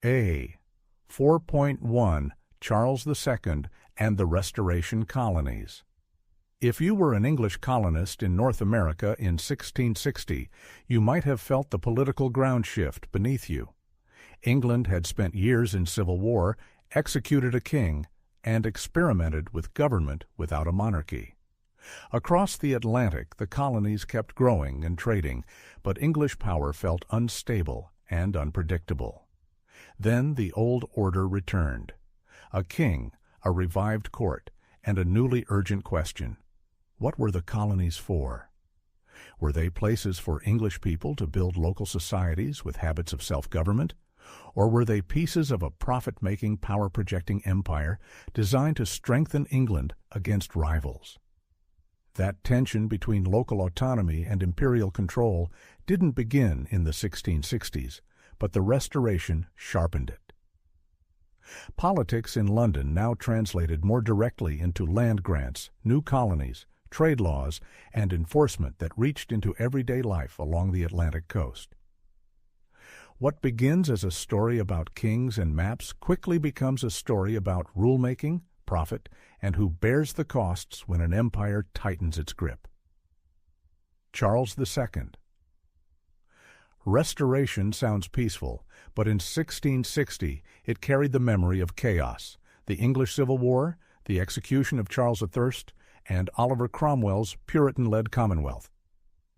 A. 4.1 Charles II and the Restoration Colonies. If you were an English colonist in North America in 1660, you might have felt the political ground shift beneath you. England had spent years in civil war, executed a king, and experimented with government without a monarchy. Across the Atlantic, the colonies kept growing and trading, but English power felt unstable and unpredictable. Then the old order returned. A king, a revived court, and a newly urgent question. What were the colonies for? Were they places for English people to build local societies with habits of self-government? Or were they pieces of a profit-making, power-projecting empire designed to strengthen England against rivals? That tension between local autonomy and imperial control didn't begin in the 1660s, but the Restoration sharpened it. Politics in London now translated more directly into land grants, new colonies, trade laws, and enforcement that reached into everyday life along the Atlantic coast. What begins as a story about kings and maps quickly becomes a story about rulemaking, profit, and who bears the costs when an empire tightens its grip. Charles II. Restoration sounds peaceful, but in 1660 it carried the memory of chaos, the English Civil War, the execution of Charles I, and Oliver Cromwell's Puritan-led Commonwealth.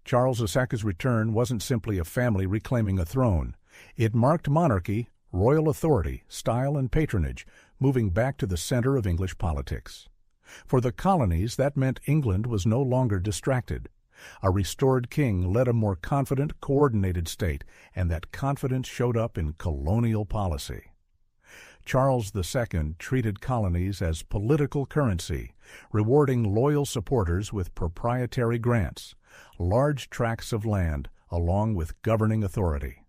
Charles II's return wasn't simply a family reclaiming a throne. It marked monarchy, royal authority, style, and patronage, moving back to the center of English politics. For the colonies, that meant England was no longer distracted. A restored king led a more confident, coordinated state, and that confidence showed up in colonial policy. Charles II treated colonies as political currency, rewarding loyal supporters with proprietary grants, large tracts of land, along with governing authority.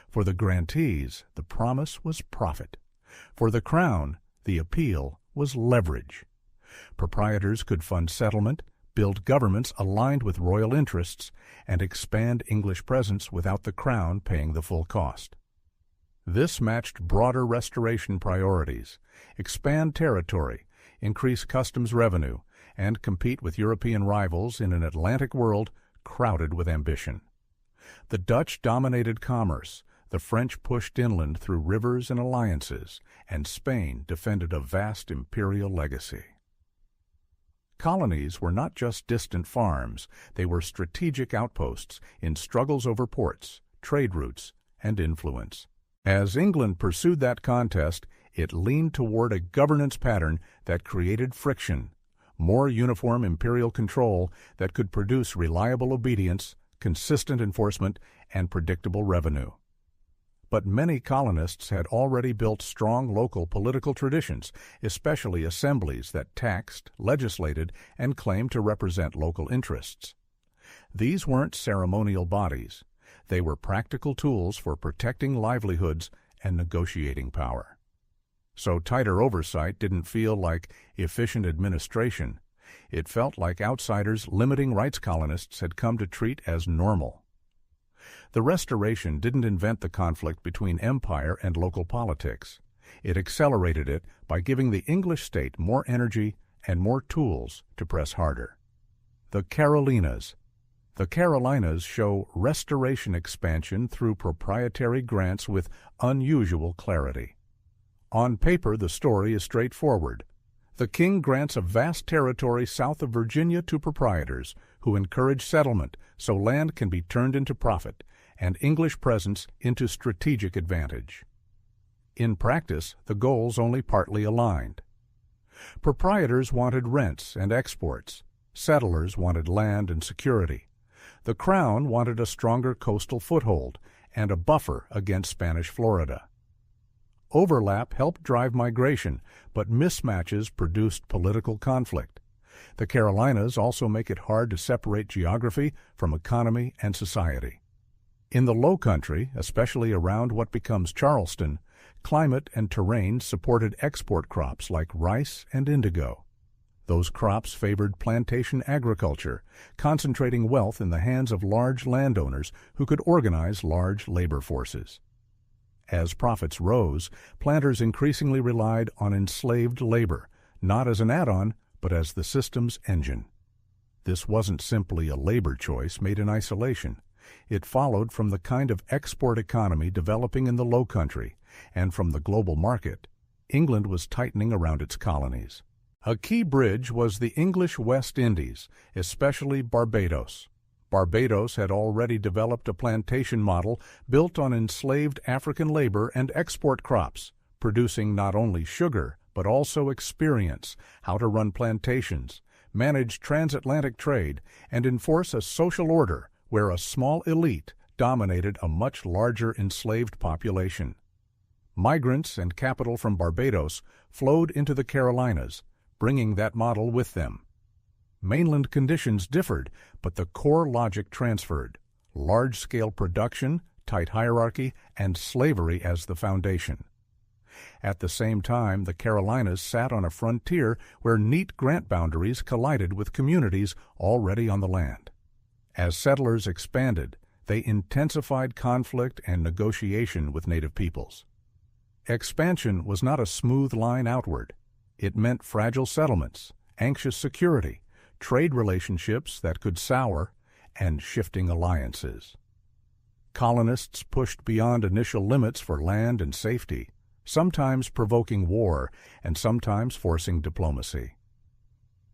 For the grantees, the promise was profit. For the crown, the appeal was leverage. Proprietors could fund settlement, build governments aligned with royal interests, and expand English presence without the crown paying the full cost. This matched broader restoration priorities: expand territory, increase customs revenue, and compete with European rivals in an Atlantic world crowded with ambition. The Dutch dominated commerce, the French pushed inland through rivers and alliances, and Spain defended a vast imperial legacy. Colonies were not just distant farms, they were strategic outposts in struggles over ports, trade routes, and influence. As England pursued that contest, it leaned toward a governance pattern that created friction, more uniform imperial control that could produce reliable obedience, consistent enforcement, and predictable revenue. But many colonists had already built strong local political traditions, especially assemblies that taxed, legislated, and claimed to represent local interests. These weren't ceremonial bodies. They were practical tools for protecting livelihoods and negotiating power. So tighter oversight didn't feel like efficient administration. It felt like outsiders limiting rights colonists had come to treat as normal. The Restoration didn't invent the conflict between empire and local politics. It accelerated it by giving the English state more energy and more tools to press harder. The Carolinas. The Carolinas show restoration expansion through proprietary grants with unusual clarity. On paper, the story is straightforward. The king grants a vast territory south of Virginia to proprietors, who encourage settlement so land can be turned into profit and English presence into strategic advantage. In practice, the goals only partly aligned. Proprietors wanted rents and exports. Settlers wanted land and security. The Crown wanted a stronger coastal foothold and a buffer against Spanish Florida. Overlap helped drive migration, but mismatches produced political conflict. The Carolinas also make it hard to separate geography from economy and society. In the Low Country, especially around what becomes Charleston, climate and terrain supported export crops like rice and indigo. Those crops favored plantation agriculture, concentrating wealth in the hands of large landowners who could organize large labor forces. As profits rose, planters increasingly relied on enslaved labor, not as an add-on, but as the system's engine. This wasn't simply a labor choice made in isolation. It followed from the kind of export economy developing in the Low Country, and from the global market. England was tightening around its colonies. A key bridge was the English West Indies, especially Barbados. Barbados had already developed a plantation model built on enslaved African labor and export crops, producing not only sugar, but also experience, how to run plantations, manage transatlantic trade, and enforce a social order where a small elite dominated a much larger enslaved population. Migrants and capital from Barbados flowed into the Carolinas, bringing that model with them. Mainland conditions differed, but the core logic transferred: large-scale production, tight hierarchy, and slavery as the foundation. At the same time, the Carolinas sat on a frontier where neat grant boundaries collided with communities already on the land. As settlers expanded, they intensified conflict and negotiation with native peoples. Expansion was not a smooth line outward. It meant fragile settlements, anxious security, trade relationships that could sour, and shifting alliances. Colonists pushed beyond initial limits for land and safety, sometimes provoking war and sometimes forcing diplomacy.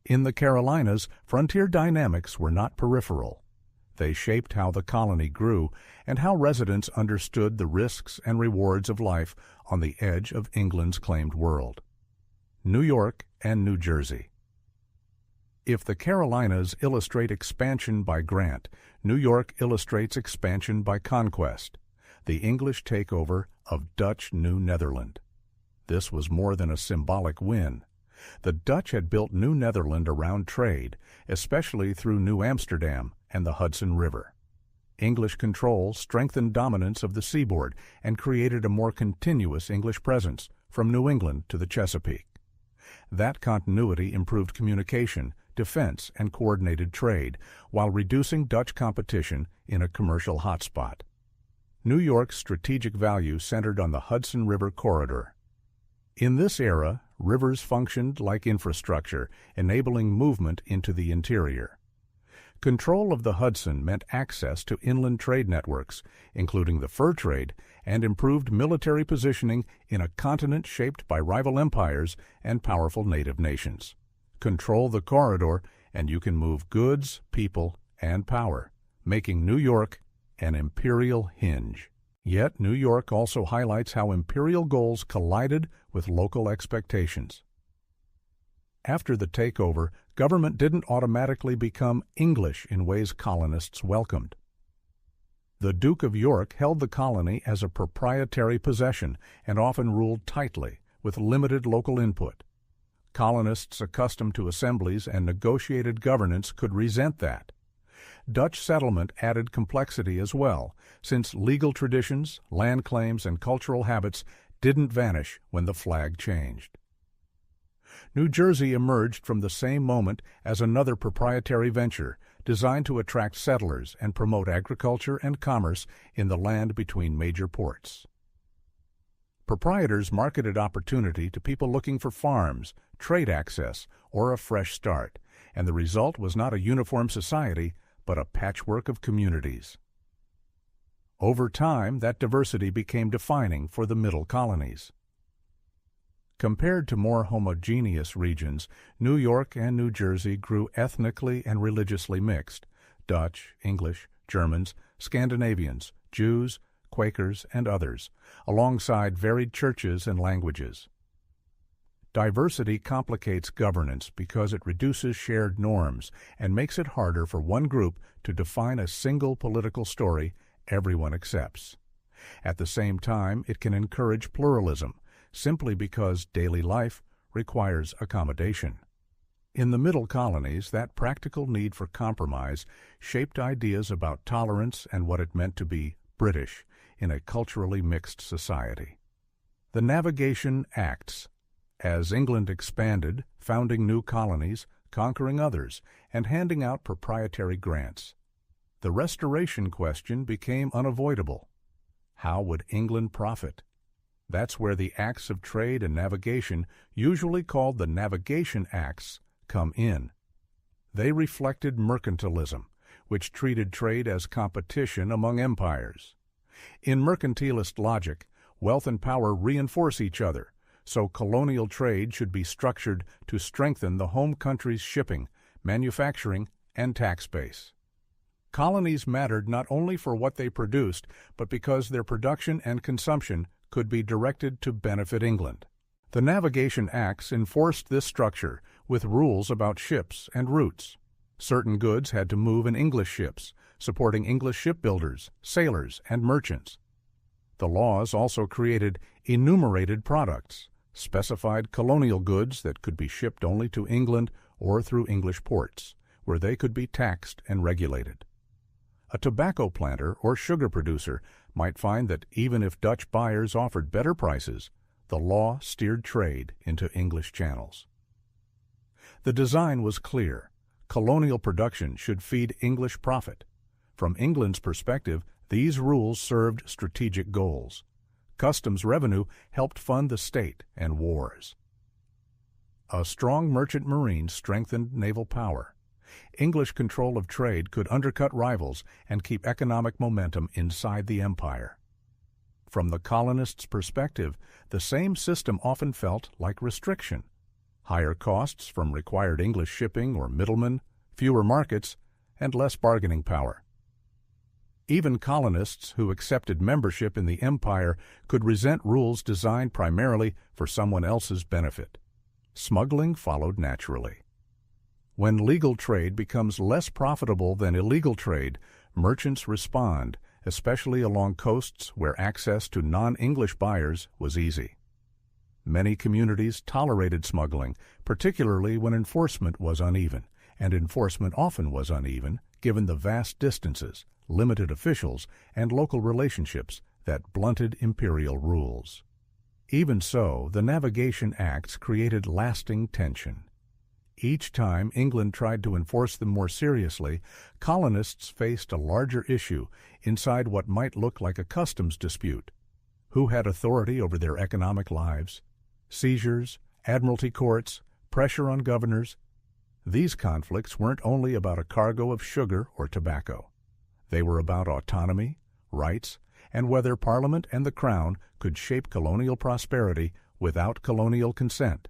In the Carolinas, frontier dynamics were not peripheral. They shaped how the colony grew and how residents understood the risks and rewards of life on the edge of England's claimed world. New York and New Jersey. If the Carolinas illustrate expansion by grant, New York illustrates expansion by conquest, the English takeover of Dutch New Netherland. This was more than a symbolic win. The Dutch had built New Netherland around trade, especially through New Amsterdam and the Hudson River. English control strengthened dominance of the seaboard and created a more continuous English presence from New England to the Chesapeake. That continuity improved communication, defense, and coordinated trade, while reducing Dutch competition in a commercial hotspot. New York's strategic value centered on the Hudson River corridor. In this era, rivers functioned like infrastructure, enabling movement into the interior. Control of the Hudson meant access to inland trade networks, including the fur trade, and improved military positioning in a continent shaped by rival empires and powerful native nations. Control the corridor, and you can move goods, people, and power, making New York an imperial hinge. Yet New York also highlights how imperial goals collided with local expectations. After the takeover, government didn't automatically become English in ways colonists welcomed. The Duke of York held the colony as a proprietary possession and often ruled tightly, with limited local input. Colonists accustomed to assemblies and negotiated governance could resent that. Dutch settlement added complexity as well, since legal traditions, land claims, and cultural habits didn't vanish when the flag changed. New Jersey emerged from the same moment as another proprietary venture designed to attract settlers and promote agriculture and commerce in the land between major ports. Proprietors marketed opportunity to people looking for farms, trade access, or a fresh start, and the result was not a uniform society, but a patchwork of communities. Over time, that diversity became defining for the middle colonies. Compared to more homogeneous regions, New York and New Jersey grew ethnically and religiously mixed: Dutch, English, Germans, Scandinavians, Jews, Quakers, and others, alongside varied churches and languages. Diversity complicates governance because it reduces shared norms and makes it harder for one group to define a single political story everyone accepts. At the same time, it can encourage pluralism, simply because daily life requires accommodation. In the middle colonies, that practical need for compromise shaped ideas about tolerance and what it meant to be British in a culturally mixed society. The Navigation Acts. As England expanded, founding new colonies, conquering others, and handing out proprietary grants, the restoration question became unavoidable. How would England profit That's where the Acts of Trade and Navigation, usually called the Navigation Acts, come in. They reflected mercantilism, which treated trade as competition among empires. In mercantilist logic, wealth and power reinforce each other, so colonial trade should be structured to strengthen the home country's shipping, manufacturing, and tax base. Colonies mattered not only for what they produced, but because their production and consumption could be directed to benefit England. The Navigation Acts enforced this structure with rules about ships and routes. Certain goods had to move in English ships, supporting English shipbuilders, sailors, and merchants. The laws also created enumerated products, specified colonial goods that could be shipped only to England or through English ports, where they could be taxed and regulated. A tobacco planter or sugar producer might find that even if Dutch buyers offered better prices, the law steered trade into English channels. The design was clear. Colonial production should feed English profit. From England's perspective, these rules served strategic goals. Customs revenue helped fund the state and wars. A strong merchant marine strengthened naval power. English control of trade could undercut rivals and keep economic momentum inside the empire. From the colonists' perspective, the same system often felt like restriction. Higher costs from required English shipping or middlemen, fewer markets, and less bargaining power. Even colonists who accepted membership in the empire could resent rules designed primarily for someone else's benefit. Smuggling followed naturally. When legal trade becomes less profitable than illegal trade, merchants respond, especially along coasts where access to non-English buyers was easy. Many communities tolerated smuggling, particularly when enforcement was uneven, and enforcement often was uneven given the vast distances, limited officials, and local relationships that blunted imperial rules. Even so, the Navigation Acts created lasting tension. Each time England tried to enforce them more seriously, colonists faced a larger issue inside what might look like a customs dispute. Who had authority over their economic lives? Seizures, admiralty courts, pressure on governors. These conflicts weren't only about a cargo of sugar or tobacco. They were about autonomy, rights, and whether Parliament and the Crown could shape colonial prosperity without colonial consent.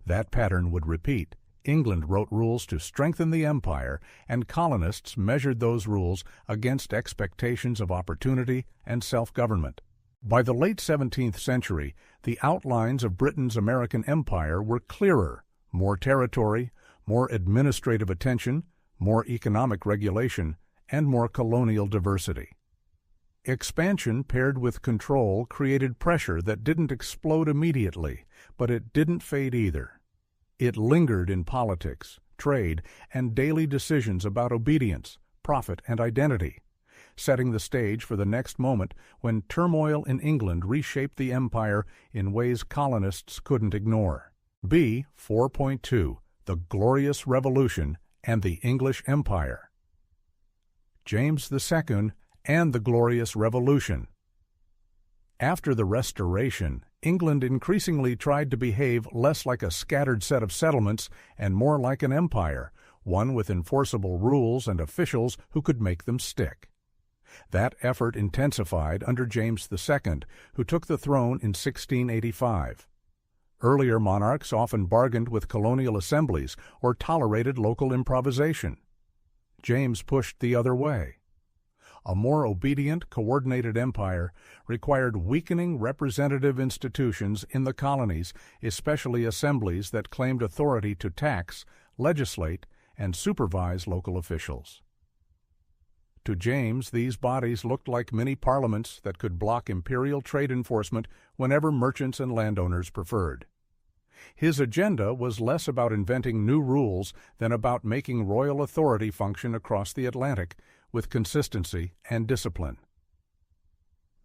That pattern would repeat. England wrote rules to strengthen the empire, and colonists measured those rules against expectations of opportunity and self-government. By the late 17th century, the outlines of Britain's American empire were clearer: more territory, more administrative attention, more economic regulation, and more colonial diversity. Expansion paired with control created pressure that didn't explode immediately, but it didn't fade either. It lingered in politics, trade, and daily decisions about obedience, profit, and identity, setting the stage for the next moment when turmoil in England reshaped the empire in ways colonists couldn't ignore. B. 4.2. The Glorious Revolution and the English Empire. James II and the Glorious Revolution. After the Restoration, England increasingly tried to behave less like a scattered set of settlements and more like an empire, one with enforceable rules and officials who could make them stick. That effort intensified under James II, who took the throne in 1685. Earlier monarchs often bargained with colonial assemblies or tolerated local improvisation. James pushed the other way. A more obedient, coordinated empire required weakening representative institutions in the colonies, especially assemblies that claimed authority to tax, legislate, and supervise local officials. To James, these bodies looked like mini parliaments that could block imperial trade enforcement whenever merchants and landowners preferred. His agenda was less about inventing new rules than about making royal authority function across the Atlantic with consistency and discipline.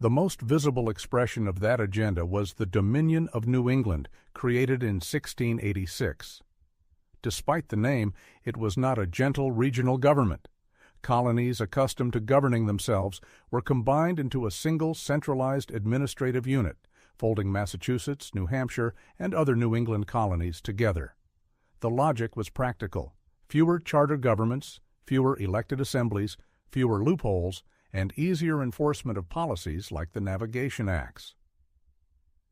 The most visible expression of that agenda was the Dominion of New England, created in 1686. Despite the name, it was not a gentle regional government. Colonies accustomed to governing themselves were combined into a single centralized administrative unit, folding Massachusetts, New Hampshire, and other New England colonies together. The logic was practical: fewer charter governments, fewer elected assemblies, fewer loopholes, and easier enforcement of policies like the Navigation Acts.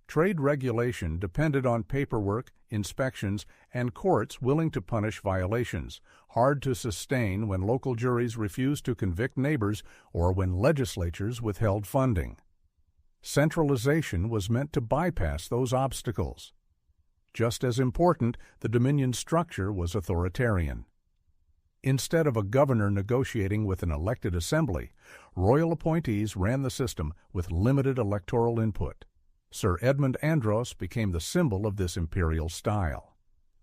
Trade regulation depended on paperwork, inspections, and courts willing to punish violations, hard to sustain when local juries refused to convict neighbors or when legislatures withheld funding. Centralization was meant to bypass those obstacles. Just as important, the Dominion structure was authoritarian. Instead of a governor negotiating with an elected assembly, royal appointees ran the system with limited electoral input. Sir Edmund Andros became the symbol of this imperial style.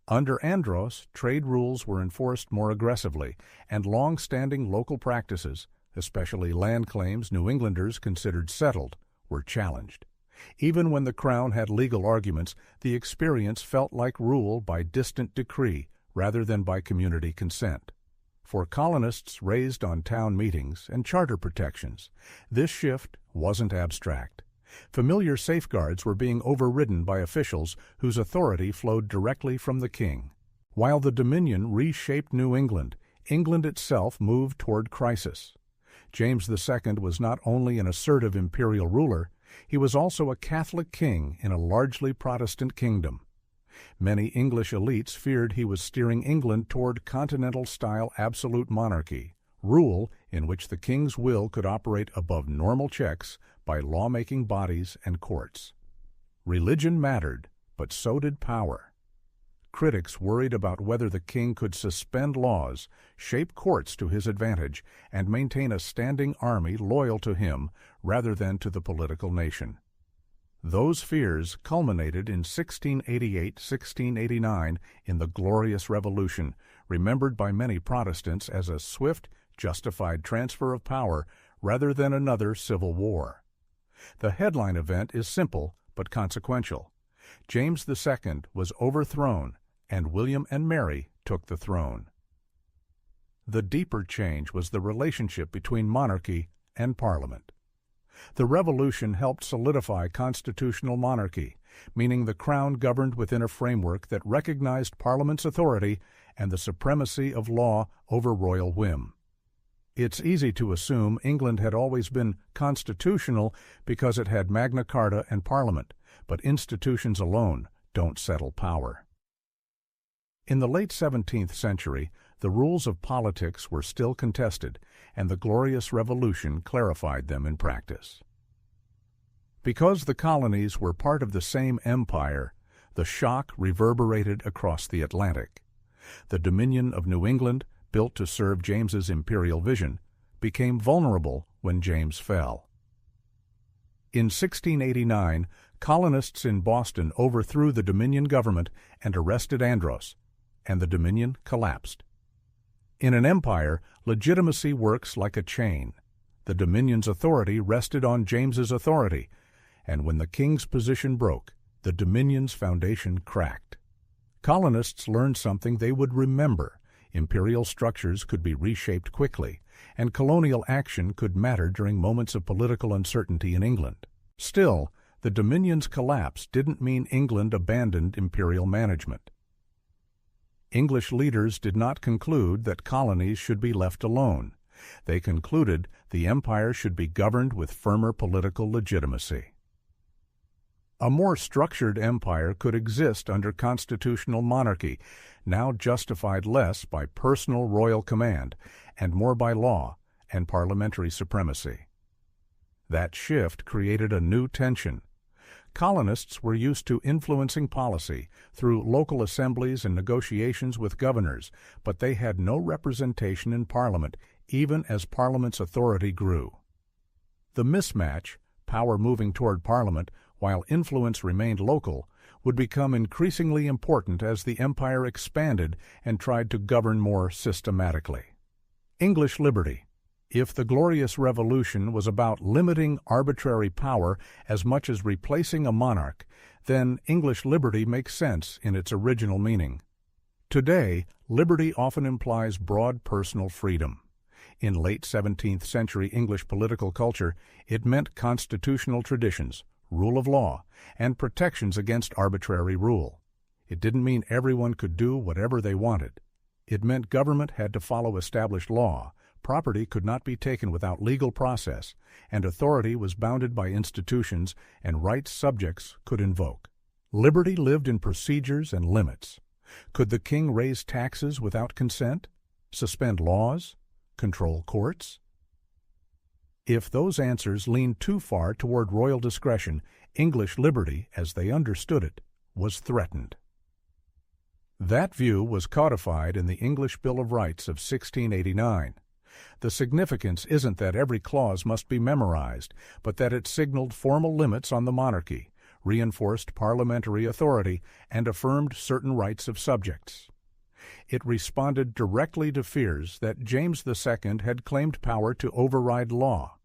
Under Andros, trade rules were enforced more aggressively, and long-standing local practices, especially land claims New Englanders considered settled, were challenged. Even when the Crown had legal arguments, the experience felt like rule by distant decree rather than by community consent. For colonists raised on town meetings and charter protections, this shift wasn't abstract. Familiar safeguards were being overridden by officials whose authority flowed directly from the king. While the Dominion reshaped New England, England itself moved toward crisis. James II was not only an assertive imperial ruler, he was also a Catholic king in a largely Protestant kingdom. Many English elites feared he was steering England toward continental-style absolute monarchy, rule in which the king's will could operate above normal checks by lawmaking bodies and courts. Religion mattered, but so did power. Critics worried about whether the king could suspend laws, shape courts to his advantage, and maintain a standing army loyal to him rather than to the political nation. Those fears culminated in 1688-1689 in the Glorious Revolution, remembered by many Protestants as a swift, justified transfer of power rather than another civil war. The headline event is simple but consequential. James II was overthrown, and William and Mary took the throne. The deeper change was the relationship between monarchy and Parliament. The Revolution helped solidify constitutional monarchy, meaning the Crown governed within a framework that recognized Parliament's authority and the supremacy of law over royal whim. It's easy to assume England had always been constitutional because it had Magna Carta and Parliament, but institutions alone don't settle power. In the late 17th century, the rules of politics were still contested, and the Glorious Revolution clarified them in practice. Because the colonies were part of the same empire, the shock reverberated across the Atlantic. The Dominion of New England, built to serve James's imperial vision, became vulnerable when James fell. In 1689, colonists in Boston overthrew the Dominion government and arrested Andros, and the Dominion collapsed. In an empire, legitimacy works like a chain. The Dominion's authority rested on James's authority, and when the king's position broke, the Dominion's foundation cracked. Colonists learned something they would remember. Imperial structures could be reshaped quickly, and colonial action could matter during moments of political uncertainty in England. Still, the Dominion's collapse didn't mean England abandoned imperial management. English leaders did not conclude that colonies should be left alone. They concluded the empire should be governed with firmer political legitimacy. A more structured empire could exist under constitutional monarchy, now justified less by personal royal command and more by law and parliamentary supremacy. That shift created a new tension. Colonists were used to influencing policy through local assemblies and negotiations with governors, but they had no representation in Parliament, even as Parliament's authority grew. The mismatch, power moving toward Parliament while influence remained local, would become increasingly important as the empire expanded and tried to govern more systematically. English liberty. If the Glorious Revolution was about limiting arbitrary power as much as replacing a monarch, then English liberty makes sense in its original meaning. Today, liberty often implies broad personal freedom. In late 17th century English political culture, it meant constitutional traditions, rule of law, and protections against arbitrary rule. It didn't mean everyone could do whatever they wanted. It meant government had to follow established law, property could not be taken without legal process, and authority was bounded by institutions and rights subjects could invoke. Liberty lived in procedures and limits. Could the king raise taxes without consent? Suspend laws? Control courts? If those answers leaned too far toward royal discretion, English liberty, as they understood it, was threatened. That view was codified in the English Bill of Rights of 1689. The significance isn't that every clause must be memorized, but that it signaled formal limits on the monarchy, reinforced parliamentary authority, and affirmed certain rights of subjects. It responded directly to fears that James II had claimed power to override law.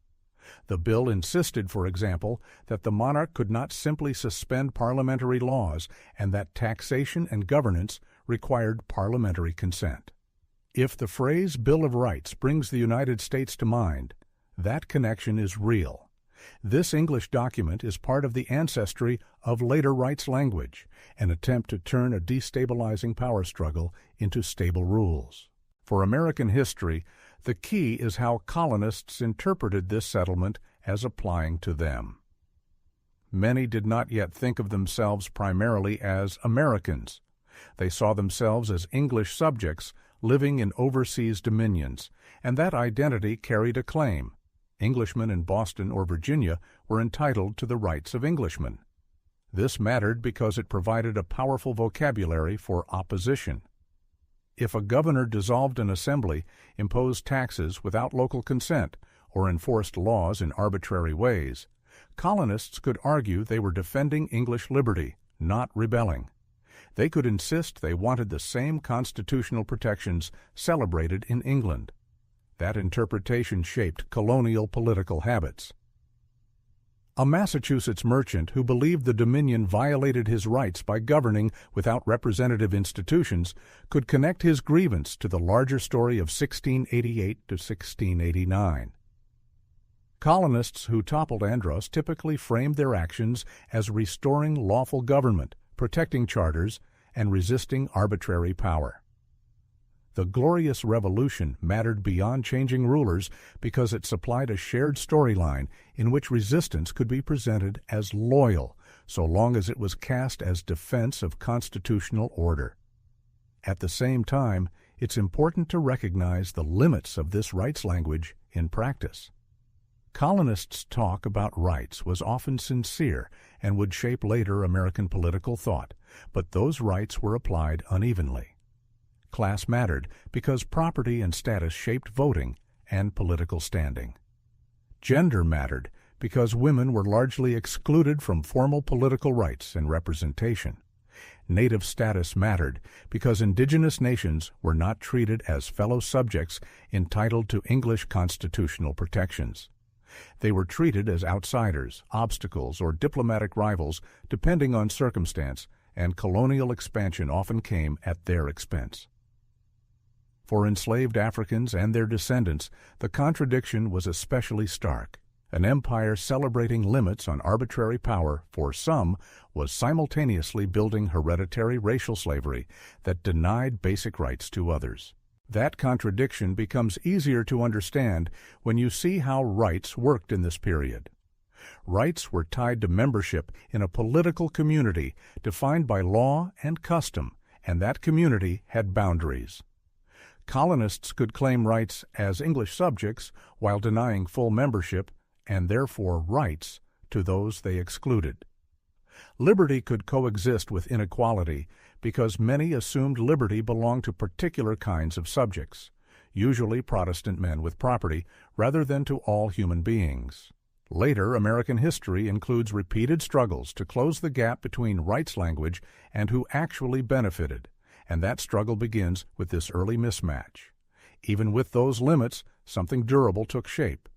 The bill insisted, for example, that the monarch could not simply suspend parliamentary laws and that taxation and governance required parliamentary consent. If the phrase Bill of Rights brings the United States to mind, that connection is real. This English document is part of the ancestry of later rights language, an attempt to turn a destabilizing power struggle into stable rules. For American history, the key is how colonists interpreted this settlement as applying to them. Many did not yet think of themselves primarily as Americans. They saw themselves as English subjects living in overseas dominions, and that identity carried a claim. Englishmen in Boston or Virginia were entitled to the rights of Englishmen. This mattered because it provided a powerful vocabulary for opposition. If a governor dissolved an assembly, imposed taxes without local consent, or enforced laws in arbitrary ways, colonists could argue they were defending English liberty, not rebelling. They could insist they wanted the same constitutional protections celebrated in England. That interpretation shaped colonial political habits. A Massachusetts merchant who believed the Dominion violated his rights by governing without representative institutions could connect his grievance to the larger story of 1688 to 1689. Colonists who toppled Andros typically framed their actions as restoring lawful government, protecting charters, and resisting arbitrary power. The Glorious Revolution mattered beyond changing rulers because it supplied a shared storyline in which resistance could be presented as loyal, so long as it was cast as defense of constitutional order. At the same time, it's important to recognize the limits of this rights language in practice. Colonists' talk about rights was often sincere and would shape later American political thought, but those rights were applied unevenly. Class mattered because property and status shaped voting and political standing. Gender mattered because women were largely excluded from formal political rights and representation. Native status mattered because indigenous nations were not treated as fellow subjects entitled to English constitutional protections. They were treated as outsiders, obstacles, or diplomatic rivals depending on circumstance, and colonial expansion often came at their expense. For enslaved Africans and their descendants, the contradiction was especially stark. An empire celebrating limits on arbitrary power for some was simultaneously building hereditary racial slavery that denied basic rights to others. That contradiction becomes easier to understand when you see how rights worked in this period. Rights were tied to membership in a political community defined by law and custom, and that community had boundaries. Colonists could claim rights as English subjects while denying full membership, and therefore rights, to those they excluded. Liberty could coexist with inequality because many assumed liberty belonged to particular kinds of subjects, usually Protestant men with property, rather than to all human beings. Later American history includes repeated struggles to close the gap between rights language and who actually benefited, and that struggle begins with this early mismatch. Even with those limits, something durable took shape.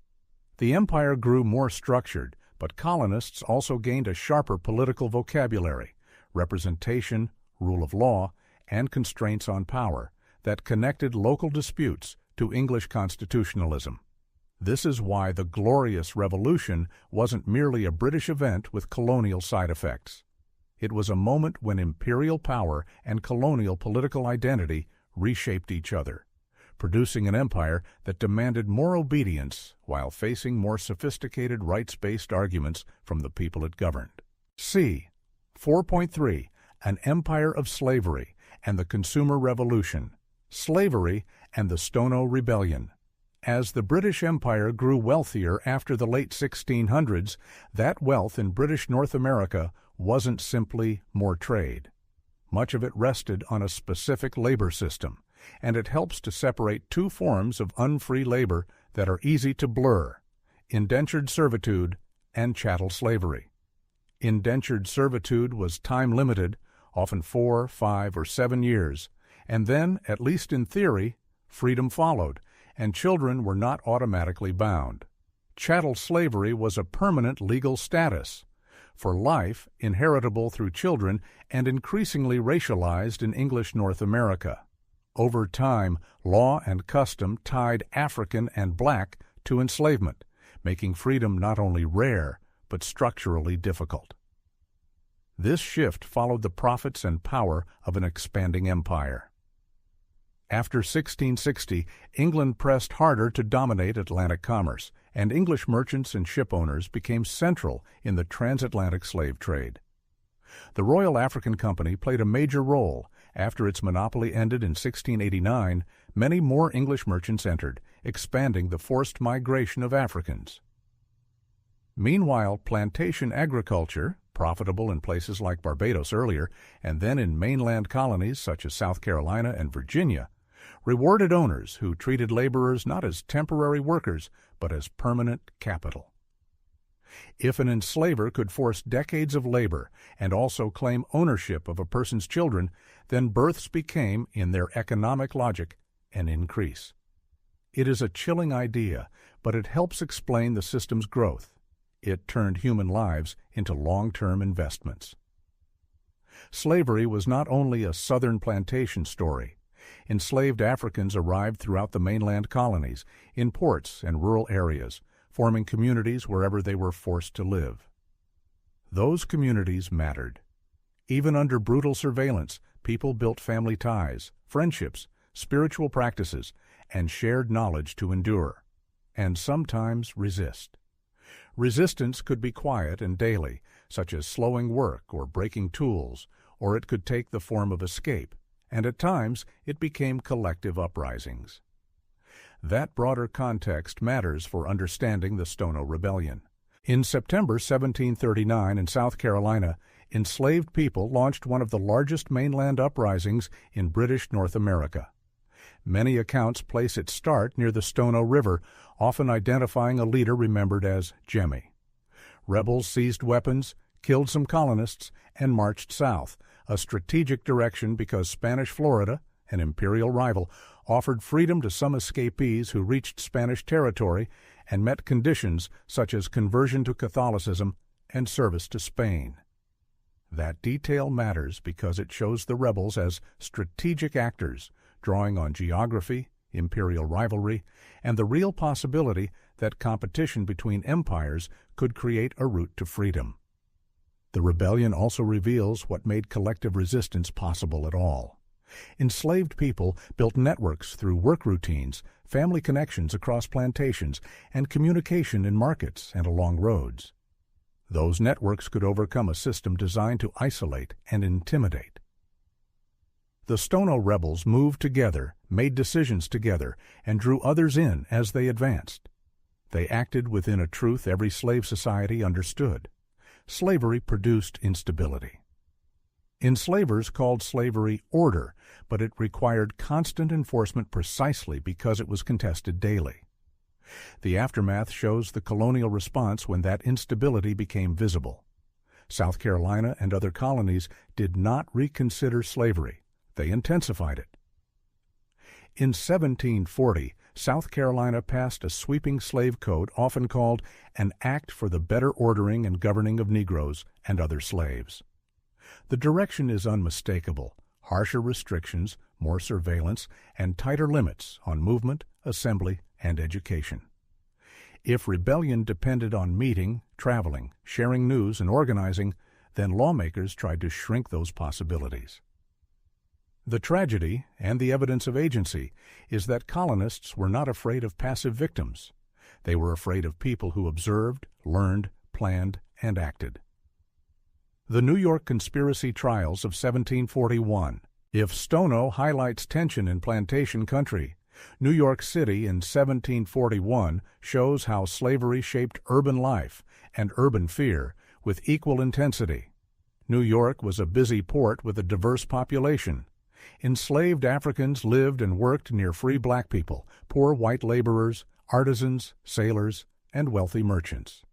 The empire grew more structured, but colonists also gained a sharper political vocabulary, representation, rule of law, and constraints on power that connected local disputes to English constitutionalism. This is why the Glorious Revolution wasn't merely a British event with colonial side effects. It was a moment when imperial power and colonial political identity reshaped each other, producing an empire that demanded more obedience while facing more sophisticated rights-based arguments from the people it governed. C. 4.3. An Empire of Slavery and the Consumer Revolution, Slavery and the Stono Rebellion. As the British Empire grew wealthier after the late 1600s, that wealth in British North America wasn't simply more trade. Much of it rested on a specific labor system, and it helps to separate two forms of unfree labor that are easy to blur: indentured servitude and chattel slavery. Indentured servitude was time-limited, often 4, 5, or 7 years, and then, at least in theory, freedom followed, and children were not automatically bound. Chattel slavery was a permanent legal status, for life, inheritable through children, and increasingly racialized in English North America. Over time, law and custom tied African and black to enslavement, making freedom not only rare, but structurally difficult. This shift followed the profits and power of an expanding empire. After 1660, England pressed harder to dominate Atlantic commerce, and English merchants and shipowners became central in the transatlantic slave trade. The Royal African Company played a major role. After its monopoly ended in 1689, many more English merchants entered, expanding the forced migration of Africans. Meanwhile, plantation agriculture, profitable in places like Barbados earlier, and then in mainland colonies such as South Carolina and Virginia, rewarded owners who treated laborers not as temporary workers, but as permanent capital. If an enslaver could force decades of labor and also claim ownership of a person's children, then births became, in their economic logic, an increase. It is a chilling idea, but it helps explain the system's growth. It turned human lives into long-term investments. Slavery was not only a southern plantation story. Enslaved Africans arrived throughout the mainland colonies, in ports and rural areas, forming communities wherever they were forced to live. Those communities mattered. Even under brutal surveillance, people built family ties, friendships, spiritual practices, and shared knowledge to endure, and sometimes resist. Resistance could be quiet and daily, such as slowing work or breaking tools, or it could take the form of escape, and at times it became collective uprisings. That broader context matters for understanding the Stono Rebellion. In September 1739 in South Carolina, enslaved people launched one of the largest mainland uprisings in British North America. Many accounts place its start near the Stono River, often identifying a leader remembered as Jemmy. Rebels seized weapons, killed some colonists, and marched south, a strategic direction because Spanish Florida, an imperial rival, offered freedom to some escapees who reached Spanish territory and met conditions such as conversion to Catholicism and service to Spain. That detail matters because it shows the rebels as strategic actors, drawing on geography, imperial rivalry, and the real possibility that competition between empires could create a route to freedom. The rebellion also reveals what made collective resistance possible at all. Enslaved people built networks through work routines, family connections across plantations, and communication in markets and along roads. Those networks could overcome a system designed to isolate and intimidate. The Stono rebels moved together, made decisions together, and drew others in as they advanced. They acted within a truth every slave society understood. Slavery produced instability. Enslavers called slavery order, but it required constant enforcement precisely because it was contested daily. The aftermath shows the colonial response when that instability became visible. South Carolina and other colonies did not reconsider slavery. They intensified it. In 1740, South Carolina passed a sweeping slave code often called an Act for the Better Ordering and Governing of Negroes and Other Slaves. The direction is unmistakable: harsher restrictions, more surveillance, and tighter limits on movement, assembly, and education. If rebellion depended on meeting, traveling, sharing news, and organizing, then lawmakers tried to shrink those possibilities. The tragedy, and the evidence of agency, is that colonists were not afraid of passive victims. They were afraid of people who observed, learned, planned, and acted. The New York Conspiracy Trials of 1741. If Stono highlights tension in plantation country, New York City in 1741 shows how slavery shaped urban life and urban fear with equal intensity. New York was a busy port with a diverse population. Enslaved Africans lived and worked near free black people, poor white laborers, artisans, sailors, and wealthy merchants.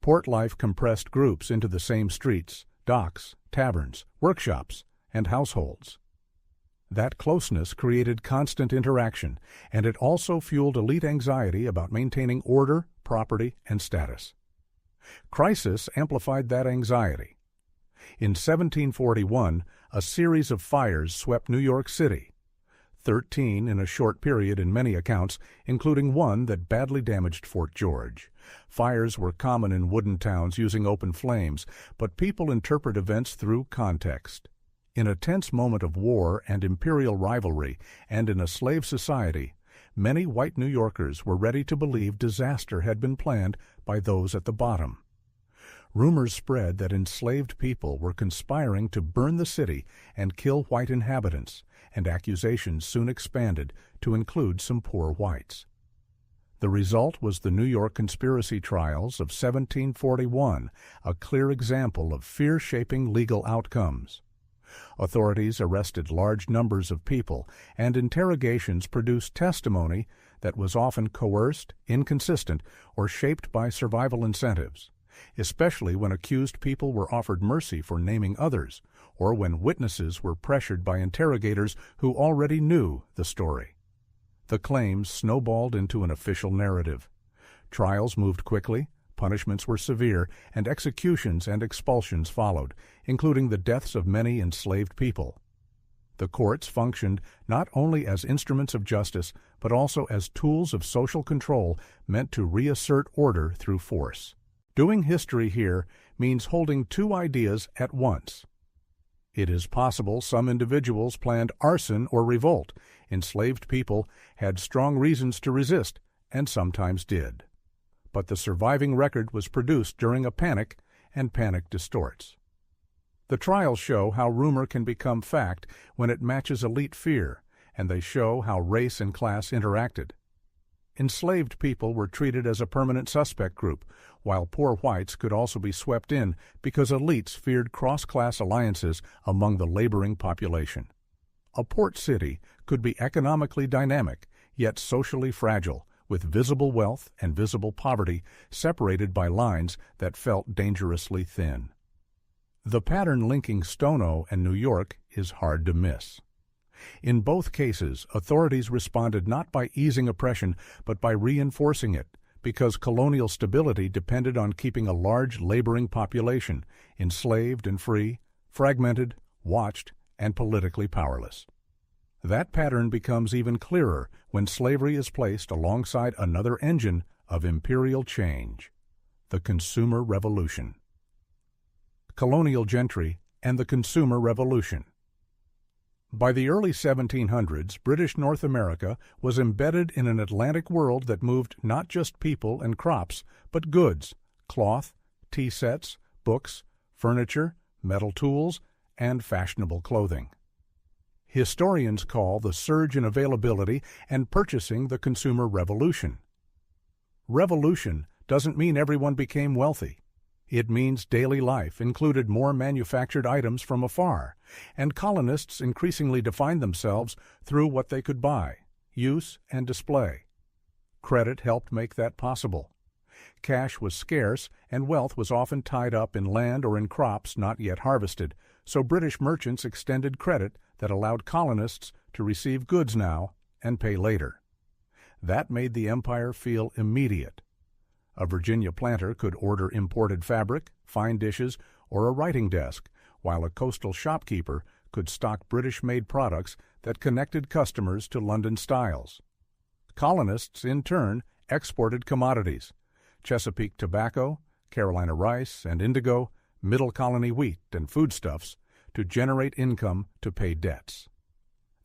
Port life compressed groups into the same streets, docks, taverns, workshops, and households. That closeness created constant interaction, and it also fueled elite anxiety about maintaining order, property, and status. Crisis amplified that anxiety. In 1741, a series of fires swept New York City, 13 in a short period in many accounts, including one that badly damaged Fort George. Fires were common in wooden towns using open flames, but people interpret events through context. In a tense moment of war and imperial rivalry, and in a slave society, many white New Yorkers were ready to believe disaster had been planned by those at the bottom. Rumors spread that enslaved people were conspiring to burn the city and kill white inhabitants, and accusations soon expanded to include some poor whites. The result was the New York Conspiracy Trials of 1741, a clear example of fear-shaping legal outcomes. Authorities arrested large numbers of people, and interrogations produced testimony that was often coerced, inconsistent, or shaped by survival incentives, especially when accused people were offered mercy for naming others, or when witnesses were pressured by interrogators who already knew the story. The claims snowballed into an official narrative. Trials moved quickly, punishments were severe, and executions and expulsions followed, including the deaths of many enslaved people. The courts functioned not only as instruments of justice, but also as tools of social control meant to reassert order through force. Doing history here means holding two ideas at once. It is possible some individuals planned arson or revolt. Enslaved people had strong reasons to resist, and sometimes did. But the surviving record was produced during a panic, and panic distorts. The trials show how rumor can become fact when it matches elite fear, and they show how race and class interacted. Enslaved people were treated as a permanent suspect group, while poor whites could also be swept in because elites feared cross-class alliances among the laboring population. A port city could be economically dynamic, yet socially fragile, with visible wealth and visible poverty separated by lines that felt dangerously thin. The pattern linking Stono and New York is hard to miss. In both cases, authorities responded not by easing oppression, but by reinforcing it, because colonial stability depended on keeping a large laboring population, enslaved and free, fragmented, watched, and politically powerless. That pattern becomes even clearer when slavery is placed alongside another engine of imperial change, the Consumer Revolution. Colonial gentry and the Consumer Revolution. By the early 1700s, British North America was embedded in an Atlantic world that moved not just people and crops, but goods, cloth, tea sets, books, furniture, metal tools, and fashionable clothing. Historians call the surge in availability and purchasing the Consumer Revolution. Revolution doesn't mean everyone became wealthy. It means daily life included more manufactured items from afar, and colonists increasingly defined themselves through what they could buy, use, and display. Credit helped make that possible. Cash was scarce, and wealth was often tied up in land or in crops not yet harvested, so British merchants extended credit that allowed colonists to receive goods now and pay later. That made the empire feel immediate. A Virginia planter could order imported fabric, fine dishes, or a writing desk, while a coastal shopkeeper could stock British-made products that connected customers to London styles. Colonists, in turn, exported commodities: Chesapeake tobacco, Carolina rice and indigo, Middle Colony wheat and foodstuffs, to generate income to pay debts.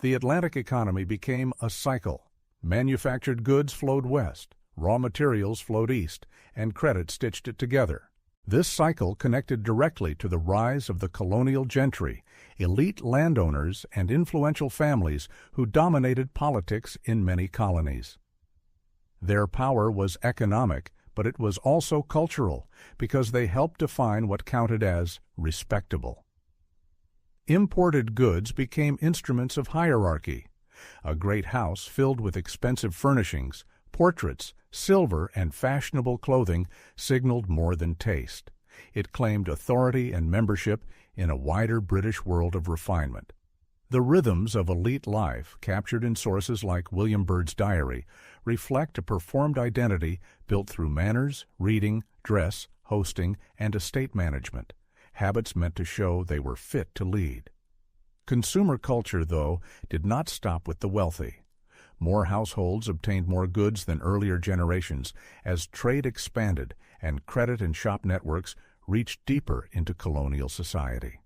The Atlantic economy became a cycle. Manufactured goods flowed west, raw materials flowed east, and credit stitched it together. This cycle connected directly to the rise of the colonial gentry, elite landowners and influential families who dominated politics in many colonies. Their power was economic, but it was also cultural, because they helped define what counted as respectable. Imported goods became instruments of hierarchy. A great house filled with expensive furnishings, portraits, silver, and fashionable clothing signaled more than taste. It claimed authority and membership in a wider British world of refinement. The rhythms of elite life, captured in sources like William Byrd's diary, reflect a performed identity built through manners, reading, dress, hosting, and estate management, habits meant to show they were fit to lead. Consumer culture, though, did not stop with the wealthy. More households obtained more goods than earlier generations as trade expanded and credit and shop networks reached deeper into colonial society.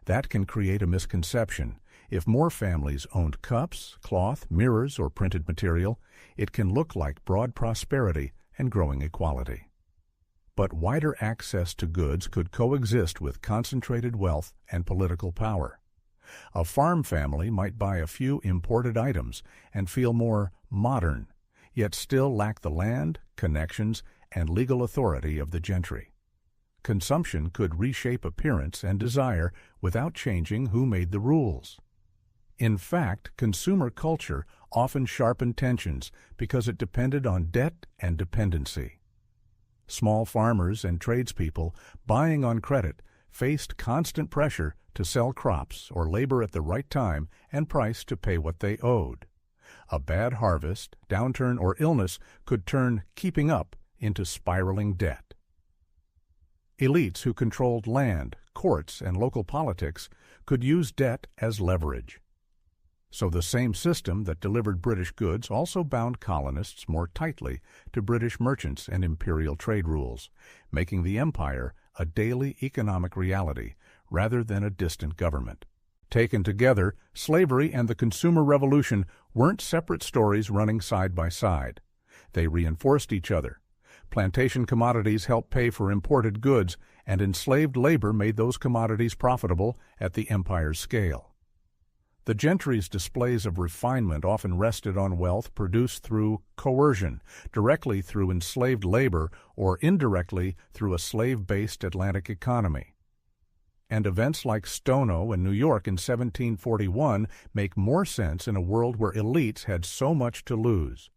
That can create a misconception. If more families owned cups, cloth, mirrors, or printed material, it can look like broad prosperity and growing equality. But wider access to goods could coexist with concentrated wealth and political power. A farm family might buy a few imported items and feel more modern, yet still lack the land, connections, and legal authority of the gentry. Consumption could reshape appearance and desire without changing who made the rules. In fact, consumer culture often sharpened tensions because it depended on debt and dependency. Small farmers and tradespeople buying on credit faced constant pressure to sell crops or labor at the right time and price to pay what they owed. A bad harvest, downturn, or illness could turn keeping up into spiraling debt. Elites who controlled land, courts, and local politics could use debt as leverage. So the same system that delivered British goods also bound colonists more tightly to British merchants and imperial trade rules, making the empire a daily economic reality rather than a distant government. Taken together, slavery and the Consumer Revolution weren't separate stories running side by side. They reinforced each other. Plantation commodities helped pay for imported goods, and enslaved labor made those commodities profitable at the empire's scale. The gentry's displays of refinement often rested on wealth produced through coercion, directly through enslaved labor, or indirectly through a slave-based Atlantic economy. And events like Stono in New York in 1741 make more sense in a world where elites had so much to lose.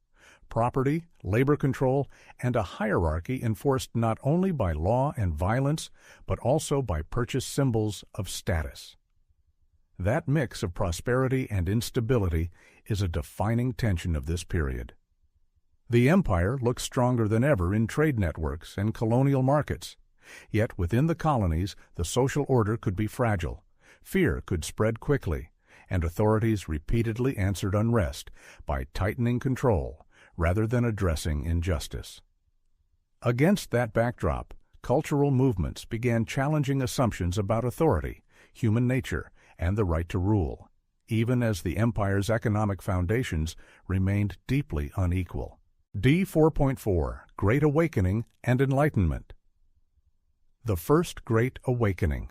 Property, labor control, and a hierarchy enforced not only by law and violence, but also by purchased symbols of status. That mix of prosperity and instability is a defining tension of this period. The empire looked stronger than ever in trade networks and colonial markets. Yet within the colonies, the social order could be fragile. Fear could spread quickly, and authorities repeatedly answered unrest by tightening control rather than addressing injustice. Against that backdrop, cultural movements began challenging assumptions about authority, human nature, and the right to rule, even as the empire's economic foundations remained deeply unequal. D 4.4 Great Awakening and Enlightenment. The First Great Awakening.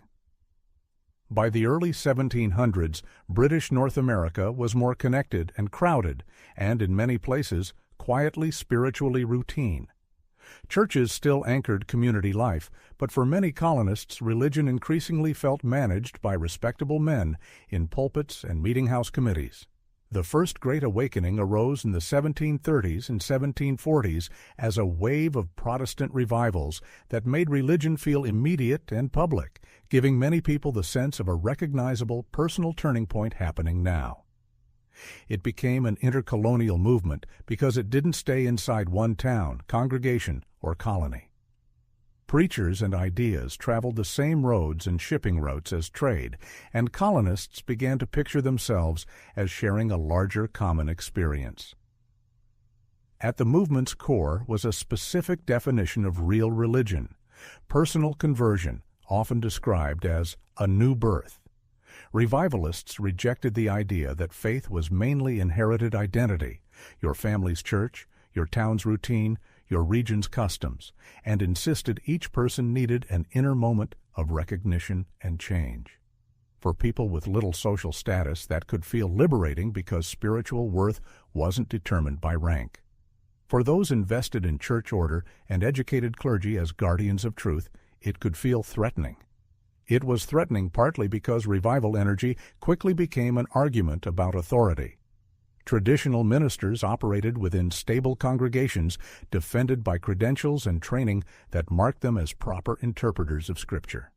By the early 1700s, British North America was more connected and crowded, and in many places, quietly spiritually routine. Churches still anchored community life, but for many colonists, religion increasingly felt managed by respectable men in pulpits and meeting-house committees. The First Great Awakening arose in the 1730s and 1740s as a wave of Protestant revivals that made religion feel immediate and public, giving many people the sense of a recognizable personal turning point happening now. It became an intercolonial movement because it didn't stay inside one town, congregation, or colony. Preachers and ideas traveled the same roads and shipping routes as trade, and colonists began to picture themselves as sharing a larger common experience. At the movement's core was a specific definition of real religion, personal conversion, often described as a new birth. Revivalists rejected the idea that faith was mainly inherited identity, your family's church, your town's routine, your region's customs, and insisted each person needed an inner moment of recognition and change. For people with little social status, that could feel liberating because spiritual worth wasn't determined by rank. For those invested in church order and educated clergy as guardians of truth, it could feel threatening. It was threatening partly because revival energy quickly became an argument about authority. Traditional ministers operated within stable congregations defended by credentials and training that marked them as proper interpreters of Scripture.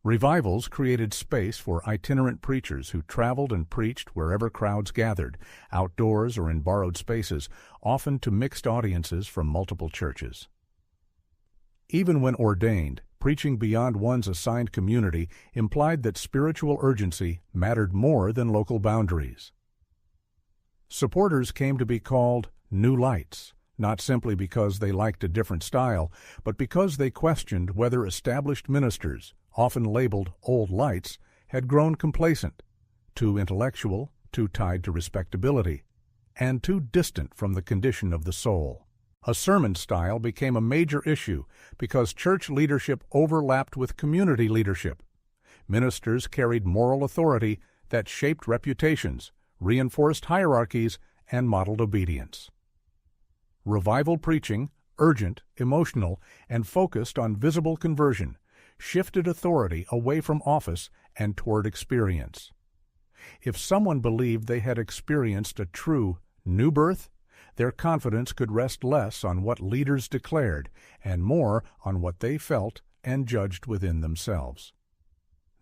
Revivals created space for itinerant preachers who traveled and preached wherever crowds gathered, outdoors or in borrowed spaces, often to mixed audiences from multiple churches. Even when ordained, preaching beyond one's assigned community implied that spiritual urgency mattered more than local boundaries. Supporters came to be called new lights, not simply because they liked a different style, but because they questioned whether established ministers, often labeled old lights, had grown complacent, too intellectual, too tied to respectability, and too distant from the condition of the soul. A sermon style became a major issue because church leadership overlapped with community leadership. Ministers carried moral authority that shaped reputations, reinforced hierarchies, and modeled obedience. Revival preaching, urgent, emotional, and focused on visible conversion, shifted authority away from office and toward experience. If someone believed they had experienced a true new birth, their confidence could rest less on what leaders declared and more on what they felt and judged within themselves.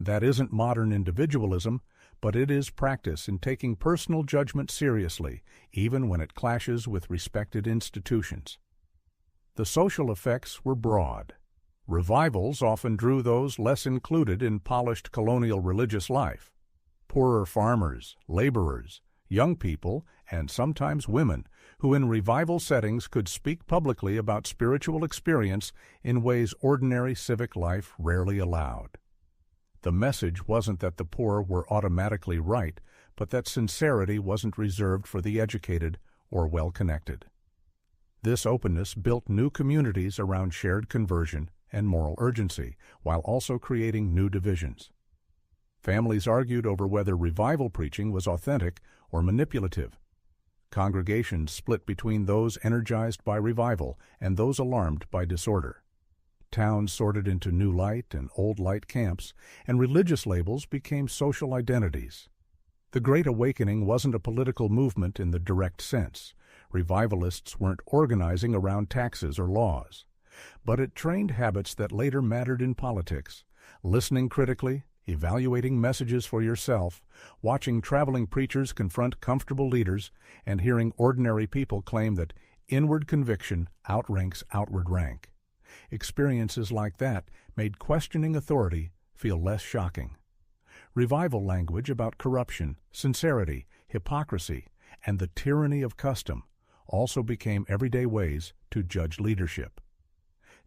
That isn't modern individualism, but it is practice in taking personal judgment seriously, even when it clashes with respected institutions. The social effects were broad. Revivals often drew those less included in polished colonial religious life. Poorer farmers, laborers, young people, and sometimes women, who in revival settings could speak publicly about spiritual experience in ways ordinary civic life rarely allowed. The message wasn't that the poor were automatically right, but that sincerity wasn't reserved for the educated or well-connected. This openness built new communities around shared conversion and moral urgency, while also creating new divisions. Families argued over whether revival preaching was authentic or manipulative. Congregations split between those energized by revival and those alarmed by disorder. Towns sorted into new light and old light camps, and religious labels became social identities. The Great Awakening wasn't a political movement in the direct sense. Revivalists weren't organizing around taxes or laws. But it trained habits that later mattered in politics: listening critically, evaluating messages for yourself, watching traveling preachers confront comfortable leaders, and hearing ordinary people claim that inward conviction outranks outward rank. Experiences like that made questioning authority feel less shocking. Revival language about corruption, sincerity, hypocrisy, and the tyranny of custom also became everyday ways to judge leadership.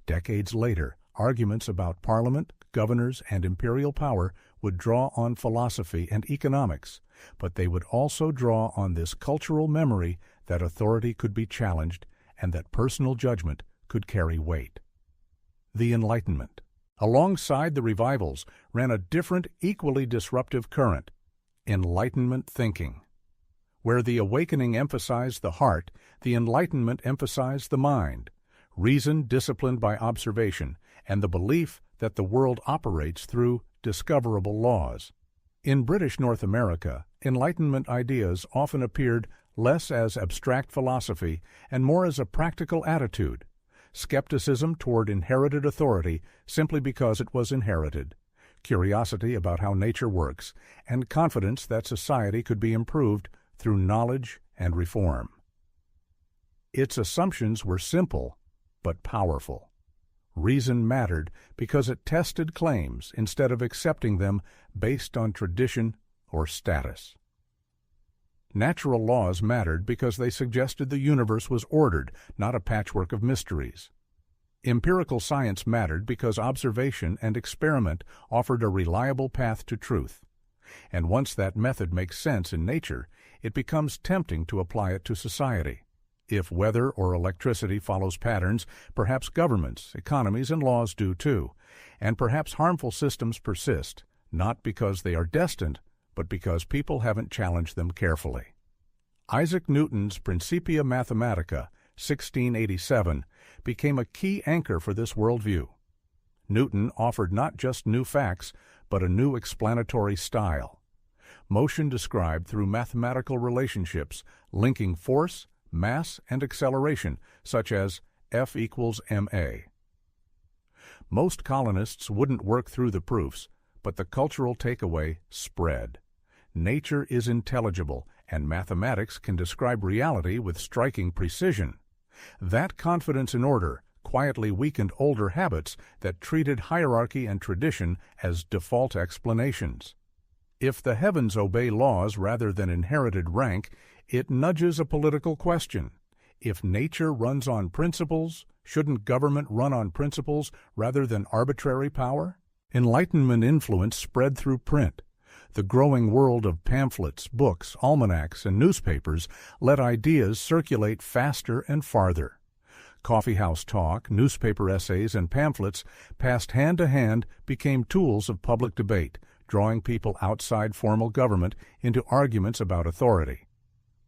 Decades later, arguments about parliament, governors, and imperial power would draw on philosophy and economics, but they would also draw on this cultural memory that authority could be challenged and that personal judgment could carry weight. The Enlightenment. Alongside the revivals ran a different, equally disruptive current: Enlightenment thinking. Where the awakening emphasized the heart, the Enlightenment emphasized the mind, reason disciplined by observation, and the belief that the world operates through discoverable laws. In British North America, Enlightenment ideas often appeared less as abstract philosophy and more as a practical attitude: skepticism toward inherited authority simply because it was inherited, curiosity about how nature works, and confidence that society could be improved through knowledge and reform. Its assumptions were simple but powerful. Reason mattered because it tested claims instead of accepting them based on tradition or status. Natural laws mattered because they suggested the universe was ordered, not a patchwork of mysteries. Empirical science mattered because observation and experiment offered a reliable path to truth. And once that method makes sense in nature, it becomes tempting to apply it to society. If weather or electricity follows patterns, perhaps governments, economies, and laws do too, and perhaps harmful systems persist, not because they are destined, but because people haven't challenged them carefully. Isaac Newton's Principia Mathematica, 1687, became a key anchor for this worldview. Newton offered not just new facts, but a new explanatory style. Motion described through mathematical relationships, linking force, mass, and acceleration, such as F equals ma. Most colonists wouldn't work through the proofs, but the cultural takeaway spread. Nature is intelligible, and mathematics can describe reality with striking precision. That confidence in order quietly weakened older habits that treated hierarchy and tradition as default explanations. If the heavens obey laws rather than inherited rank, it nudges a political question. If nature runs on principles, shouldn't government run on principles rather than arbitrary power? Enlightenment influence spread through print. The growing world of pamphlets, books, almanacs, and newspapers let ideas circulate faster and farther. Coffeehouse talk, newspaper essays, and pamphlets, passed hand to hand, became tools of public debate, drawing people outside formal government into arguments about authority.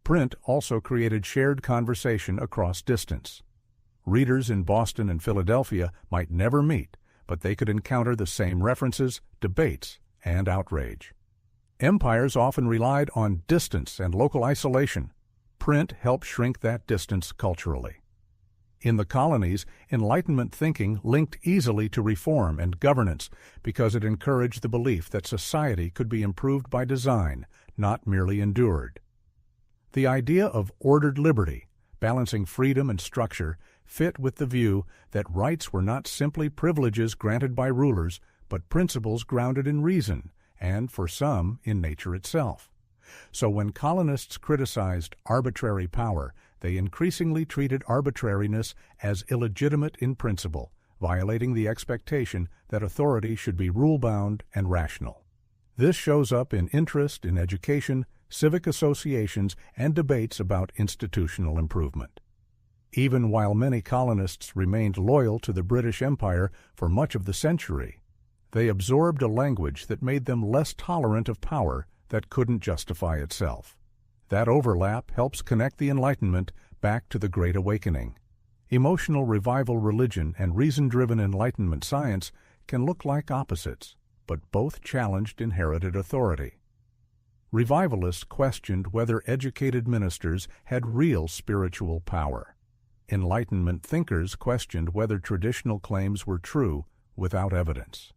Print also created shared conversation across distance. Readers in Boston and Philadelphia might never meet, but they could encounter the same references, debates, and outrage. Empires often relied on distance and local isolation. Print helped shrink that distance culturally. In the colonies, Enlightenment thinking linked easily to reform and governance because it encouraged the belief that society could be improved by design, not merely endured. The idea of ordered liberty, balancing freedom and structure, fit with the view that rights were not simply privileges granted by rulers, but principles grounded in reason, and, for some, in nature itself. So when colonists criticized arbitrary power, they increasingly treated arbitrariness as illegitimate in principle, violating the expectation that authority should be rule-bound and rational. This shows up in interest in education, civic associations, and debates about institutional improvement. Even while many colonists remained loyal to the British Empire for much of the century, they absorbed a language that made them less tolerant of power that couldn't justify itself. That overlap helps connect the Enlightenment back to the Great Awakening. Emotional revival religion and reason-driven Enlightenment science can look like opposites, but both challenged inherited authority. Revivalists questioned whether educated ministers had real spiritual power. Enlightenment thinkers questioned whether traditional claims were true without evidence.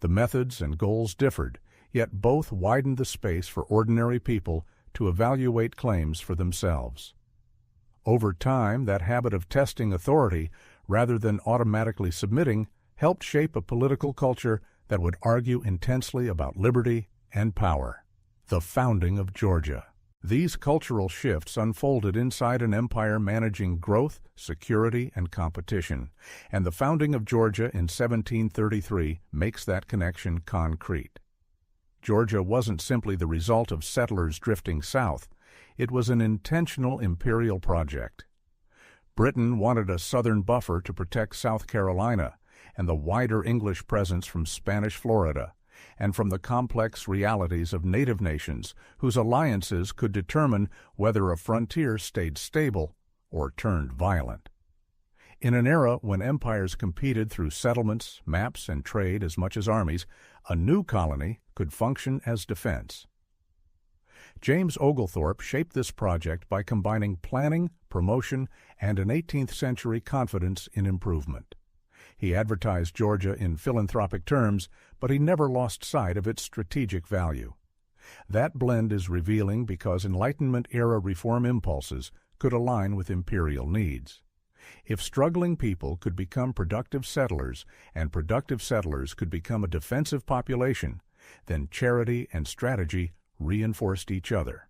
The methods and goals differed, yet both widened the space for ordinary people to evaluate claims for themselves. Over time, that habit of testing authority rather than automatically submitting helped shape a political culture that would argue intensely about liberty and power. The founding of Georgia. These cultural shifts unfolded inside an empire managing growth, security, and competition, and the founding of Georgia in 1733 makes that connection concrete. Georgia wasn't simply the result of settlers drifting south. It was an intentional imperial project. Britain wanted a southern buffer to protect South Carolina and the wider English presence from Spanish Florida, and from the complex realities of native nations whose alliances could determine whether a frontier stayed stable or turned violent. In an era when empires competed through settlements, maps, and trade as much as armies, a new colony could function as defense. James Oglethorpe shaped this project by combining planning, promotion, and an 18th-century confidence in improvement. He advertised Georgia in philanthropic terms, but he never lost sight of its strategic value. That blend is revealing because Enlightenment-era reform impulses could align with imperial needs. If struggling people could become productive settlers, and productive settlers could become a defensive population, then charity and strategy reinforced each other.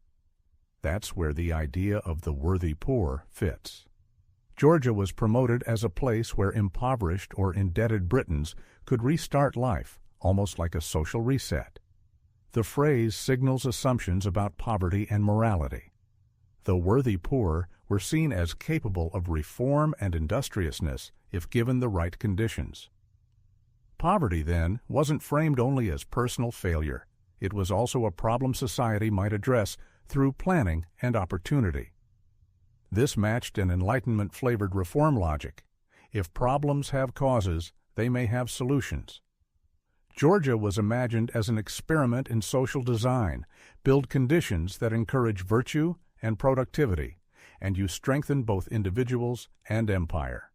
That's where the idea of the worthy poor fits. Georgia was promoted as a place where impoverished or indebted Britons could restart life, almost like a social reset. The phrase signals assumptions about poverty and morality. The worthy poor were seen as capable of reform and industriousness if given the right conditions. Poverty, then, wasn't framed only as personal failure. It was also a problem society might address through planning and opportunity. This matched an Enlightenment-flavored reform logic. If problems have causes, they may have solutions. Georgia was imagined as an experiment in social design. Build conditions that encourage virtue and productivity, and you strengthen both individuals and empire.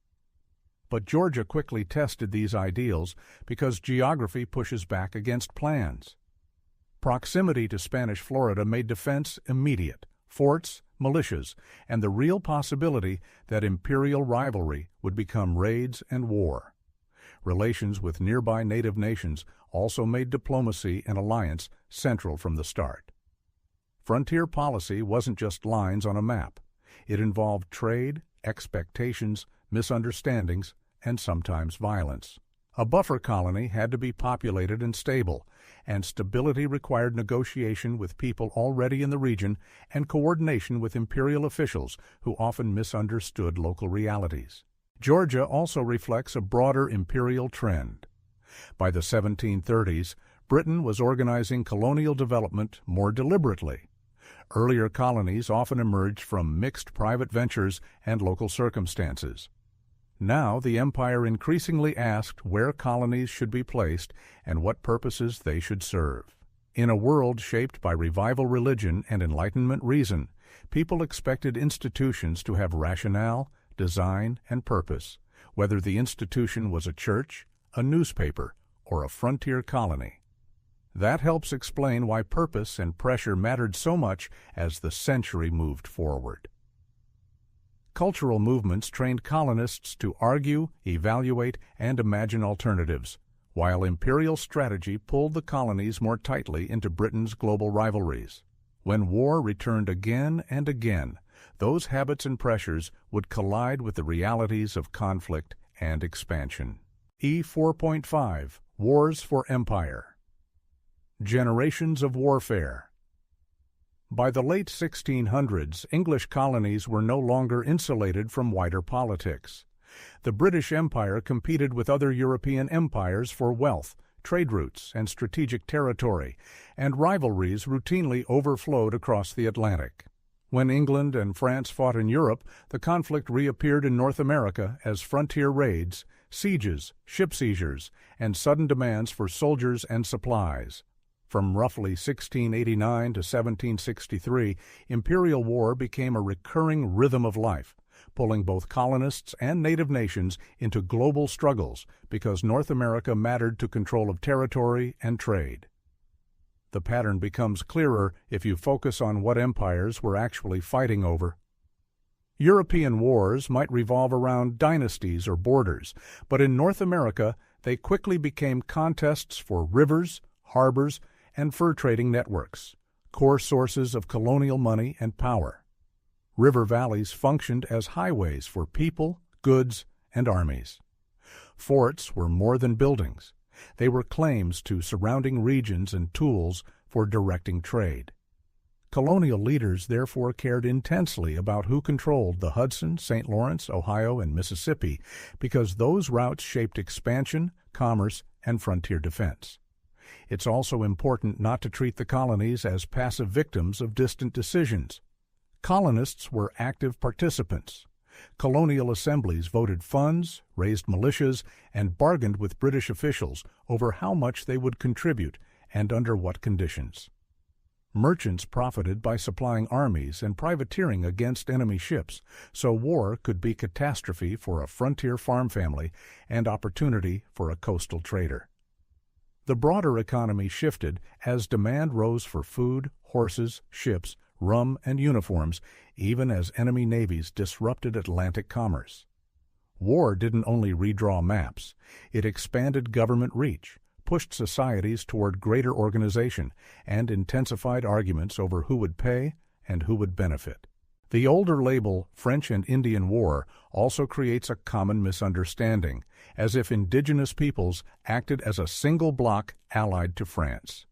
But Georgia quickly tested these ideals because geography pushes back against plans. Proximity to Spanish Florida made defense immediate, forts, militias, and the real possibility that imperial rivalry would become raids and war. Relations with nearby native nations also made diplomacy and alliance central from the start. Frontier policy wasn't just lines on a map. It involved trade, expectations, misunderstandings, and sometimes violence. A buffer colony had to be populated and stable, and stability required negotiation with people already in the region and coordination with imperial officials who often misunderstood local realities. Georgia also reflects a broader imperial trend. By the 1730s, Britain was organizing colonial development more deliberately. Earlier colonies often emerged from mixed private ventures and local circumstances. Now the empire increasingly asked where colonies should be placed and what purposes they should serve. In a world shaped by revival religion and Enlightenment reason, people expected institutions to have rationale, design, and purpose, whether the institution was a church, a newspaper, or a frontier colony. That helps explain why purpose and pressure mattered so much as the century moved forward. Cultural movements trained colonists to argue, evaluate, and imagine alternatives, while imperial strategy pulled the colonies more tightly into Britain's global rivalries. When war returned again and again, those habits and pressures would collide with the realities of conflict and expansion. E4.5 Wars for Empire. Generations of warfare. By the late 1600s, English colonies were no longer insulated from wider politics. The British Empire competed with other European empires for wealth, trade routes, and strategic territory, and rivalries routinely overflowed across the Atlantic. When England and France fought in Europe, the conflict reappeared in North America as frontier raids, sieges, ship seizures, and sudden demands for soldiers and supplies. From roughly 1689 to 1763, imperial war became a recurring rhythm of life, pulling both colonists and native nations into global struggles because North America mattered to control of territory and trade. The pattern becomes clearer if you focus on what empires were actually fighting over. European wars might revolve around dynasties or borders, but in North America they quickly became contests for rivers, harbors, and fur trading networks, core sources of colonial money and power. River valleys functioned as highways for people, goods, and armies. Forts were more than buildings. They were claims to surrounding regions and tools for directing trade. Colonial leaders therefore cared intensely about who controlled the Hudson, St. Lawrence, Ohio, and Mississippi because those routes shaped expansion, commerce, and frontier defense. It's also important not to treat the colonies as passive victims of distant decisions. Colonists were active participants. Colonial assemblies voted funds, raised militias, and bargained with British officials over how much they would contribute and under what conditions. Merchants profited by supplying armies and privateering against enemy ships, so war could be catastrophe for a frontier farm family and opportunity for a coastal trader. The broader economy shifted as demand rose for food, horses, ships, rum, and uniforms, even as enemy navies disrupted Atlantic commerce. War didn't only redraw maps, it expanded government reach, pushed societies toward greater organization, and intensified arguments over who would pay and who would benefit. The older label French and Indian War also creates a common misunderstanding, as if indigenous peoples acted as a single bloc allied to France.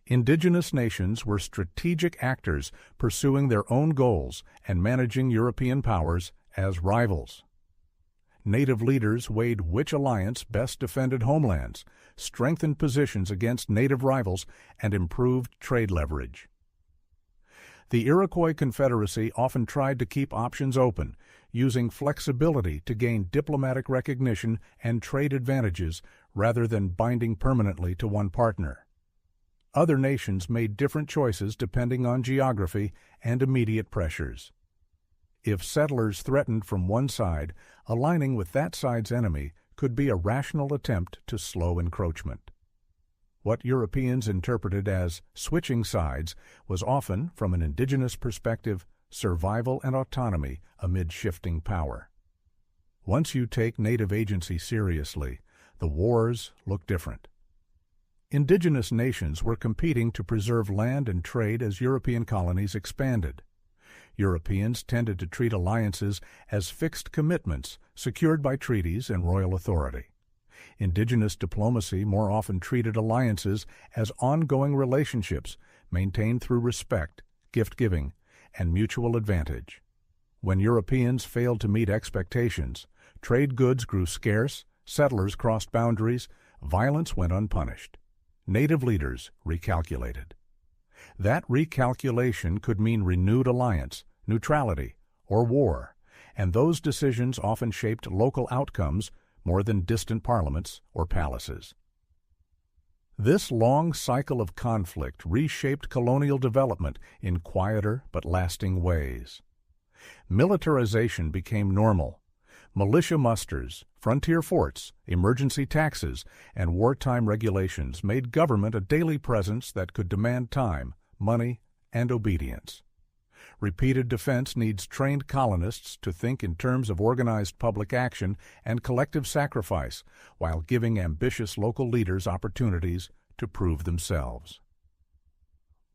Indigenous nations were strategic actors pursuing their own goals and managing European powers as rivals. Native leaders weighed which alliance best defended homelands, strengthened positions against native rivals, and improved trade leverage. The Iroquois Confederacy often tried to keep options open, using flexibility to gain diplomatic recognition and trade advantages rather than binding permanently to one partner. Other nations made different choices depending on geography and immediate pressures. If settlers threatened from one side, aligning with that side's enemy could be a rational attempt to slow encroachment. What Europeans interpreted as switching sides was often, from an indigenous perspective, survival and autonomy amid shifting power. Once you take native agency seriously, the wars look different. Indigenous nations were competing to preserve land and trade as European colonies expanded. Europeans tended to treat alliances as fixed commitments secured by treaties and royal authority. Indigenous diplomacy more often treated alliances as ongoing relationships maintained through respect, gift-giving, and mutual advantage. When Europeans failed to meet expectations, trade goods grew scarce, settlers crossed boundaries, violence went unpunished. Native leaders recalculated. That recalculation could mean renewed alliance, neutrality, or war, and those decisions often shaped local outcomes more than distant parliaments or palaces. This long cycle of conflict reshaped colonial development in quieter but lasting ways. Militarization became normal. Militia musters, frontier forts, emergency taxes, and wartime regulations made government a daily presence that could demand time, money, and obedience. Repeated defense needs trained colonists to think in terms of organized public action and collective sacrifice, while giving ambitious local leaders opportunities to prove themselves.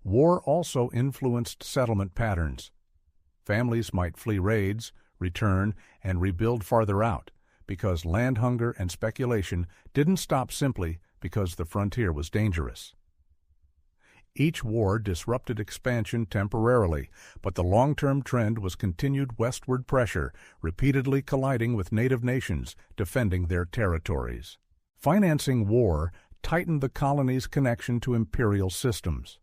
War also influenced settlement patterns. Families might flee raids, return, and rebuild farther out, because land hunger and speculation didn't stop simply because the frontier was dangerous. Each war disrupted expansion temporarily, but the long-term trend was continued westward pressure, repeatedly colliding with native nations defending their territories. Financing war tightened the colonies' connection to imperial systems.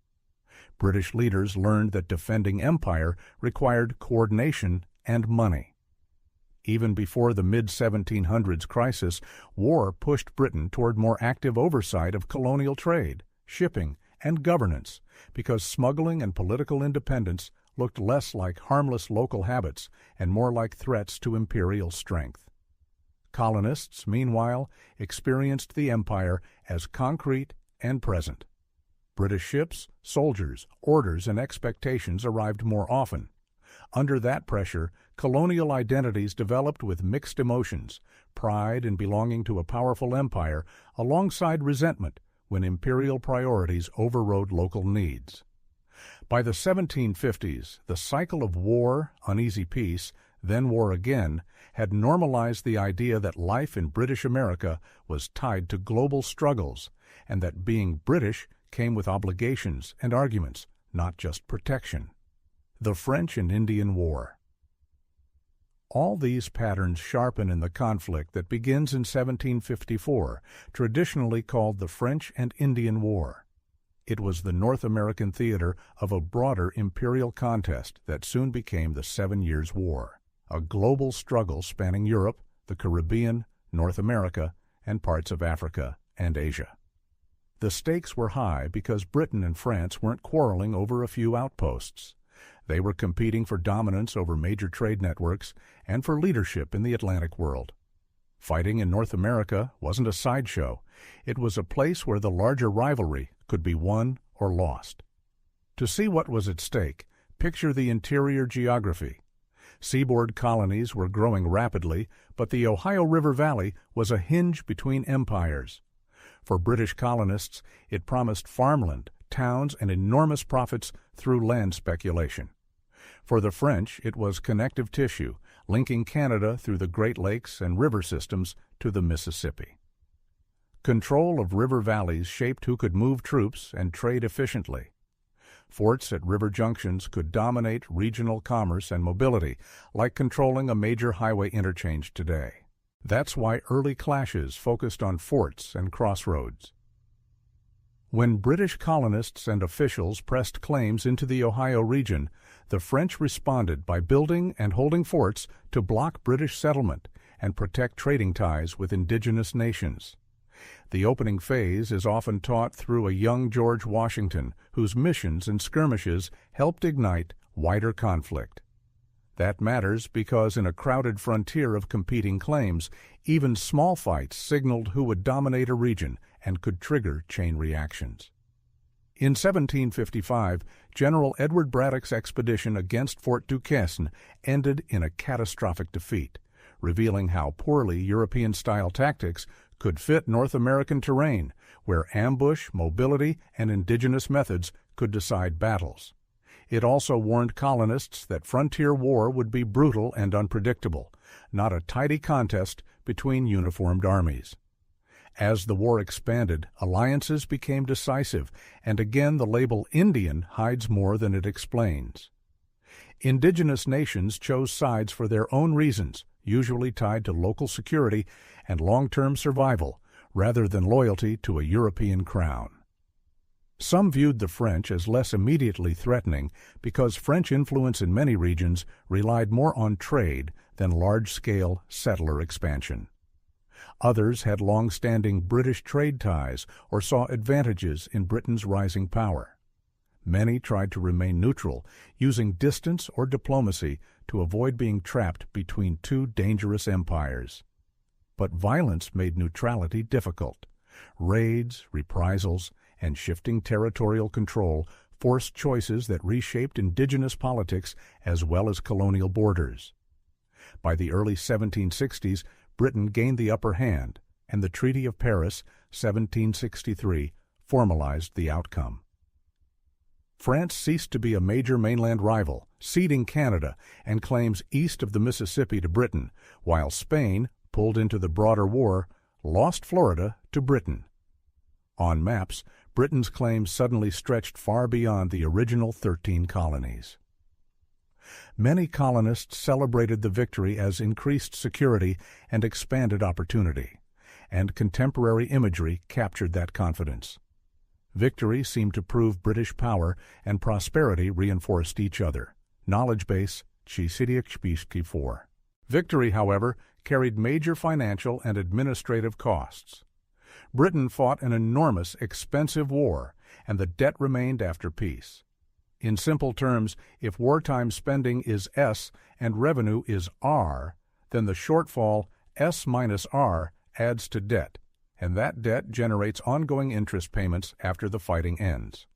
British leaders learned that defending empire required coordination and money. Even before the mid-1700s crisis, war pushed Britain toward more active oversight of colonial trade, shipping, and governance, because smuggling and political independence looked less like harmless local habits and more like threats to imperial strength. Colonists, meanwhile, experienced the empire as concrete and present. British ships, soldiers, orders, and expectations arrived more often. Under that pressure, colonial identities developed with mixed emotions, pride in belonging to a powerful empire alongside resentment when imperial priorities overrode local needs. By the 1750s, the cycle of war, uneasy peace, then war again, had normalized the idea that life in British America was tied to global struggles, and that being British came with obligations and arguments, not just protection. The French and Indian War. All these patterns sharpen in the conflict that begins in 1754, traditionally called the French and Indian War. It was the North American theater of a broader imperial contest that soon became the 7 Years' War, a global struggle spanning Europe, the Caribbean, North America, and parts of Africa and Asia. The stakes were high because Britain and France weren't quarreling over a few outposts. They were competing for dominance over major trade networks and for leadership in the Atlantic world. Fighting in North America wasn't a sideshow. It was a place where the larger rivalry could be won or lost. To see what was at stake, picture the interior geography. Seaboard colonies were growing rapidly, but the Ohio River Valley was a hinge between empires. For British colonists, it promised farmland, towns, and enormous profits through land speculation. For the French, it was connective tissue, linking Canada through the Great Lakes and river systems to the Mississippi. Control of river valleys shaped who could move troops and trade efficiently. Forts at river junctions could dominate regional commerce and mobility, like controlling a major highway interchange today. That's why early clashes focused on forts and crossroads. When British colonists and officials pressed claims into the Ohio region, the French responded by building and holding forts to block British settlement and protect trading ties with indigenous nations. The opening phase is often taught through a young George Washington, whose missions and skirmishes helped ignite wider conflict. That matters because in a crowded frontier of competing claims, even small fights signaled who would dominate a region and could trigger chain reactions. In 1755, General Edward Braddock's expedition against Fort Duquesne ended in a catastrophic defeat, revealing how poorly European-style tactics could fit North American terrain, where ambush, mobility, and indigenous methods could decide battles. It also warned colonists that frontier war would be brutal and unpredictable, not a tidy contest between uniformed armies. As the war expanded, alliances became decisive, and again the label Indian hides more than it explains. Indigenous nations chose sides for their own reasons, usually tied to local security and long-term survival, rather than loyalty to a European crown. Some viewed the French as less immediately threatening because French influence in many regions relied more on trade than large-scale settler expansion. Others had long-standing British trade ties or saw advantages in Britain's rising power. Many tried to remain neutral, using distance or diplomacy to avoid being trapped between two dangerous empires. But violence made neutrality difficult. Raids, reprisals, and shifting territorial control forced choices that reshaped indigenous politics as well as colonial borders. By the early 1760s, Britain gained the upper hand, and the Treaty of Paris, 1763, formalized the outcome. France ceased to be a major mainland rival, ceding Canada and claims east of the Mississippi to Britain, while Spain, pulled into the broader war, lost Florida to Britain. On maps, Britain's claims suddenly stretched far beyond the original 13 colonies. Many colonists celebrated the victory as increased security and expanded opportunity, and contemporary imagery captured that confidence. Victory seemed to prove British power, and prosperity reinforced each other. Knowledge base, for. Victory, however, carried major financial and administrative costs. Britain fought an enormous, expensive war, and the debt remained after peace. In simple terms, if wartime spending is S and revenue is R, then the shortfall S minus R adds to debt, and that debt generates ongoing interest payments after the fighting ends.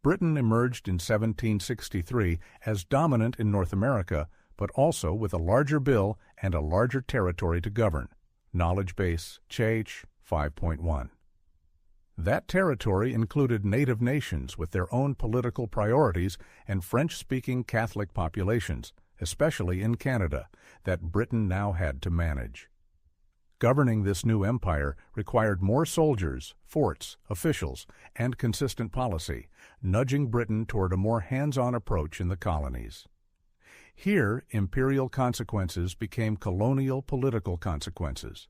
Britain emerged in 1763 as dominant in North America, but also with a larger bill and a larger territory to govern. Knowledge base, CH 5.1. That territory included native nations with their own political priorities and French-speaking Catholic populations, especially in Canada, that Britain now had to manage. Governing this new empire required more soldiers, forts, officials, and consistent policy, nudging Britain toward a more hands-on approach in the colonies. Here, imperial consequences became colonial political consequences.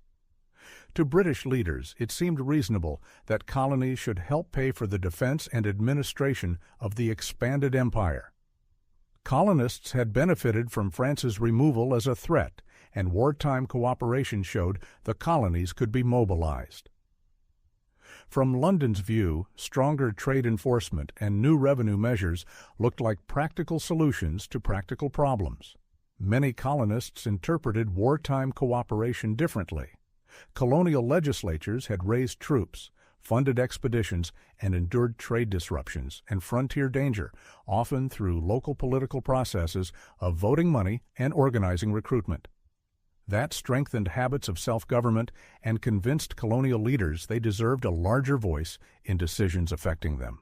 To British leaders, it seemed reasonable that colonies should help pay for the defense and administration of the expanded empire. Colonists had benefited from France's removal as a threat, and wartime cooperation showed the colonies could be mobilized. From London's view, stronger trade enforcement and new revenue measures looked like practical solutions to practical problems. Many colonists interpreted wartime cooperation differently. Colonial legislatures had raised troops, funded expeditions, and endured trade disruptions and frontier danger, often through local political processes of voting money and organizing recruitment. That strengthened habits of self-government and convinced colonial leaders they deserved a larger voice in decisions affecting them.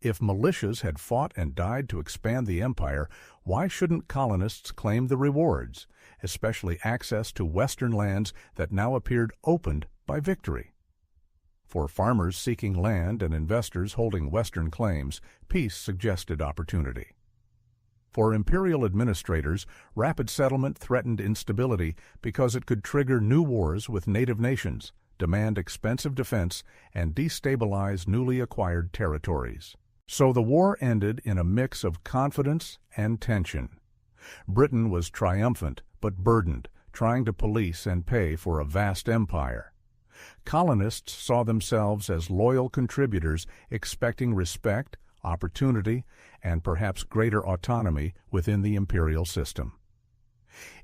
If militias had fought and died to expand the empire, why shouldn't colonists claim the rewards, especially access to western lands that now appeared opened by victory? For farmers seeking land and investors holding western claims, peace suggested opportunity. For imperial administrators, rapid settlement threatened instability because it could trigger new wars with native nations, demand expensive defense, and destabilize newly acquired territories. So the war ended in a mix of confidence and tension. Britain was triumphant but burdened, trying to police and pay for a vast empire. Colonists saw themselves as loyal contributors, expecting respect, opportunity, and perhaps greater autonomy within the imperial system.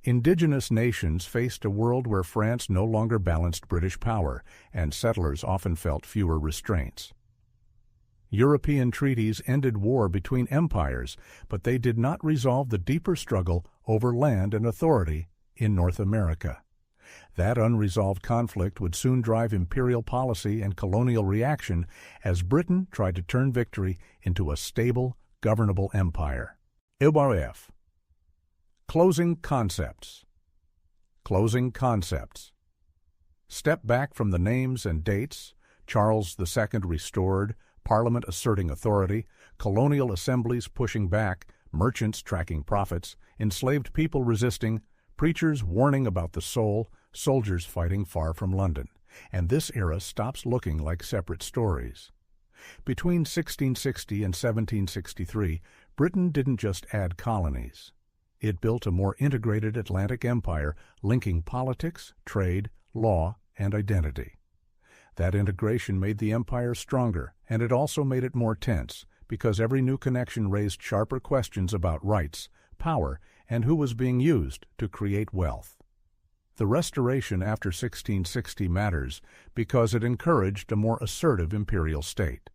Indigenous nations faced a world where France no longer balanced British power, and settlers often felt fewer restraints. European treaties ended war between empires, but they did not resolve the deeper struggle over land and authority in North America. That unresolved conflict would soon drive imperial policy and colonial reaction as Britain tried to turn victory into a stable, governable empire. F. Closing concepts. Closing concepts. Step back from the names and dates, Charles II restored, Parliament asserting authority, colonial assemblies pushing back, merchants tracking profits, enslaved people resisting, preachers warning about the soul, soldiers fighting far from London, and this era stops looking like separate stories. Between 1660 and 1763, Britain didn't just add colonies. It built a more integrated Atlantic empire linking politics, trade, law, and identity. That integration made the empire stronger, and it also made it more tense, because every new connection raised sharper questions about rights, power, and who was being used to create wealth. The restoration after 1660 matters because it encouraged a more assertive imperial state.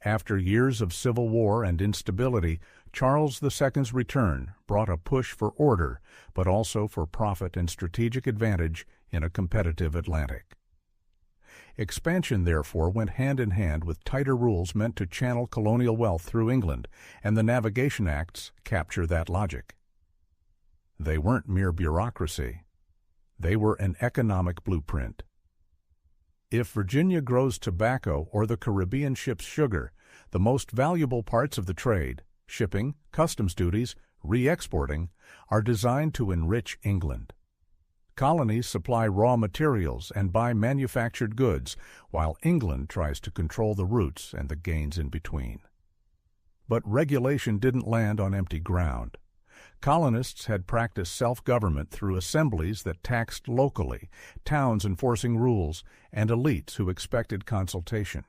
After years of civil war and instability, Charles II's return brought a push for order, but also for profit and strategic advantage in a competitive Atlantic. Expansion, therefore, went hand in hand with tighter rules meant to channel colonial wealth through England, and the Navigation Acts capture that logic. They weren't mere bureaucracy. They were an economic blueprint. If Virginia grows tobacco or the Caribbean ships sugar, the most valuable parts of the trade, shipping, customs duties, re-exporting, are designed to enrich England. Colonies supply raw materials and buy manufactured goods, while England tries to control the routes and the gains in between. But regulation didn't land on empty ground. Colonists had practiced self-government through assemblies that taxed locally, towns enforcing rules, and elites who expected consultation.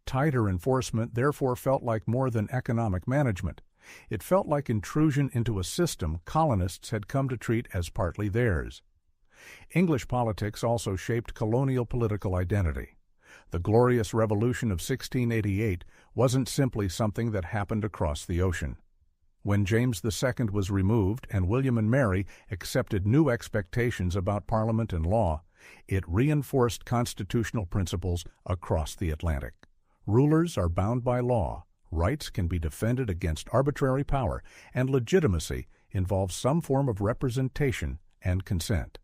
Tighter enforcement therefore felt like more than economic management. It felt like intrusion into a system colonists had come to treat as partly theirs. English politics also shaped colonial political identity. The Glorious Revolution of 1688 wasn't simply something that happened across the ocean. When James II was removed and William and Mary accepted new expectations about Parliament and law, it reinforced constitutional principles across the Atlantic. Rulers are bound by law, rights can be defended against arbitrary power, and legitimacy involves some form of representation and consent.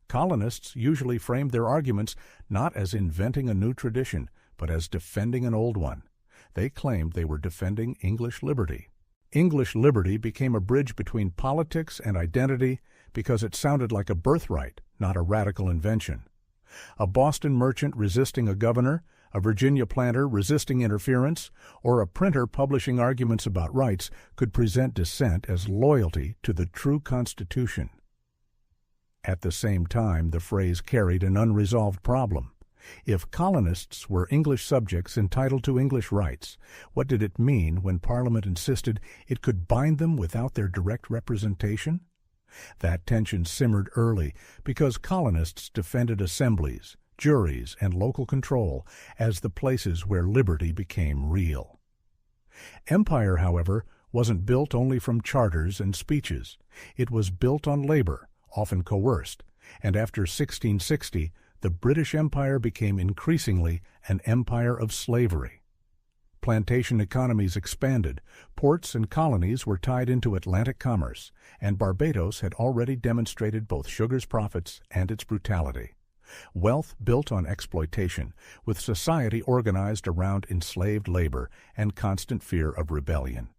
Colonists usually framed their arguments not as inventing a new tradition, but as defending an old one. They claimed they were defending English liberty. English liberty became a bridge between politics and identity because it sounded like a birthright, not a radical invention. A Boston merchant resisting a governor, a Virginia planter resisting interference, or a printer publishing arguments about rights could present dissent as loyalty to the true Constitution. At the same time, the phrase carried an unresolved problem. If colonists were English subjects entitled to English rights, what did it mean when Parliament insisted it could bind them without their direct representation? That tension simmered early because colonists defended assemblies, juries, and local control as the places where liberty became real. Empire, however, wasn't built only from charters and speeches. It was built on labor, often coerced, and after 1660, the British Empire became increasingly an empire of slavery. Plantation economies expanded, ports and colonies were tied into Atlantic commerce, and Barbados had already demonstrated both sugar's profits and its brutality. Wealth built on exploitation, with society organized around enslaved labor and constant fear of rebellion.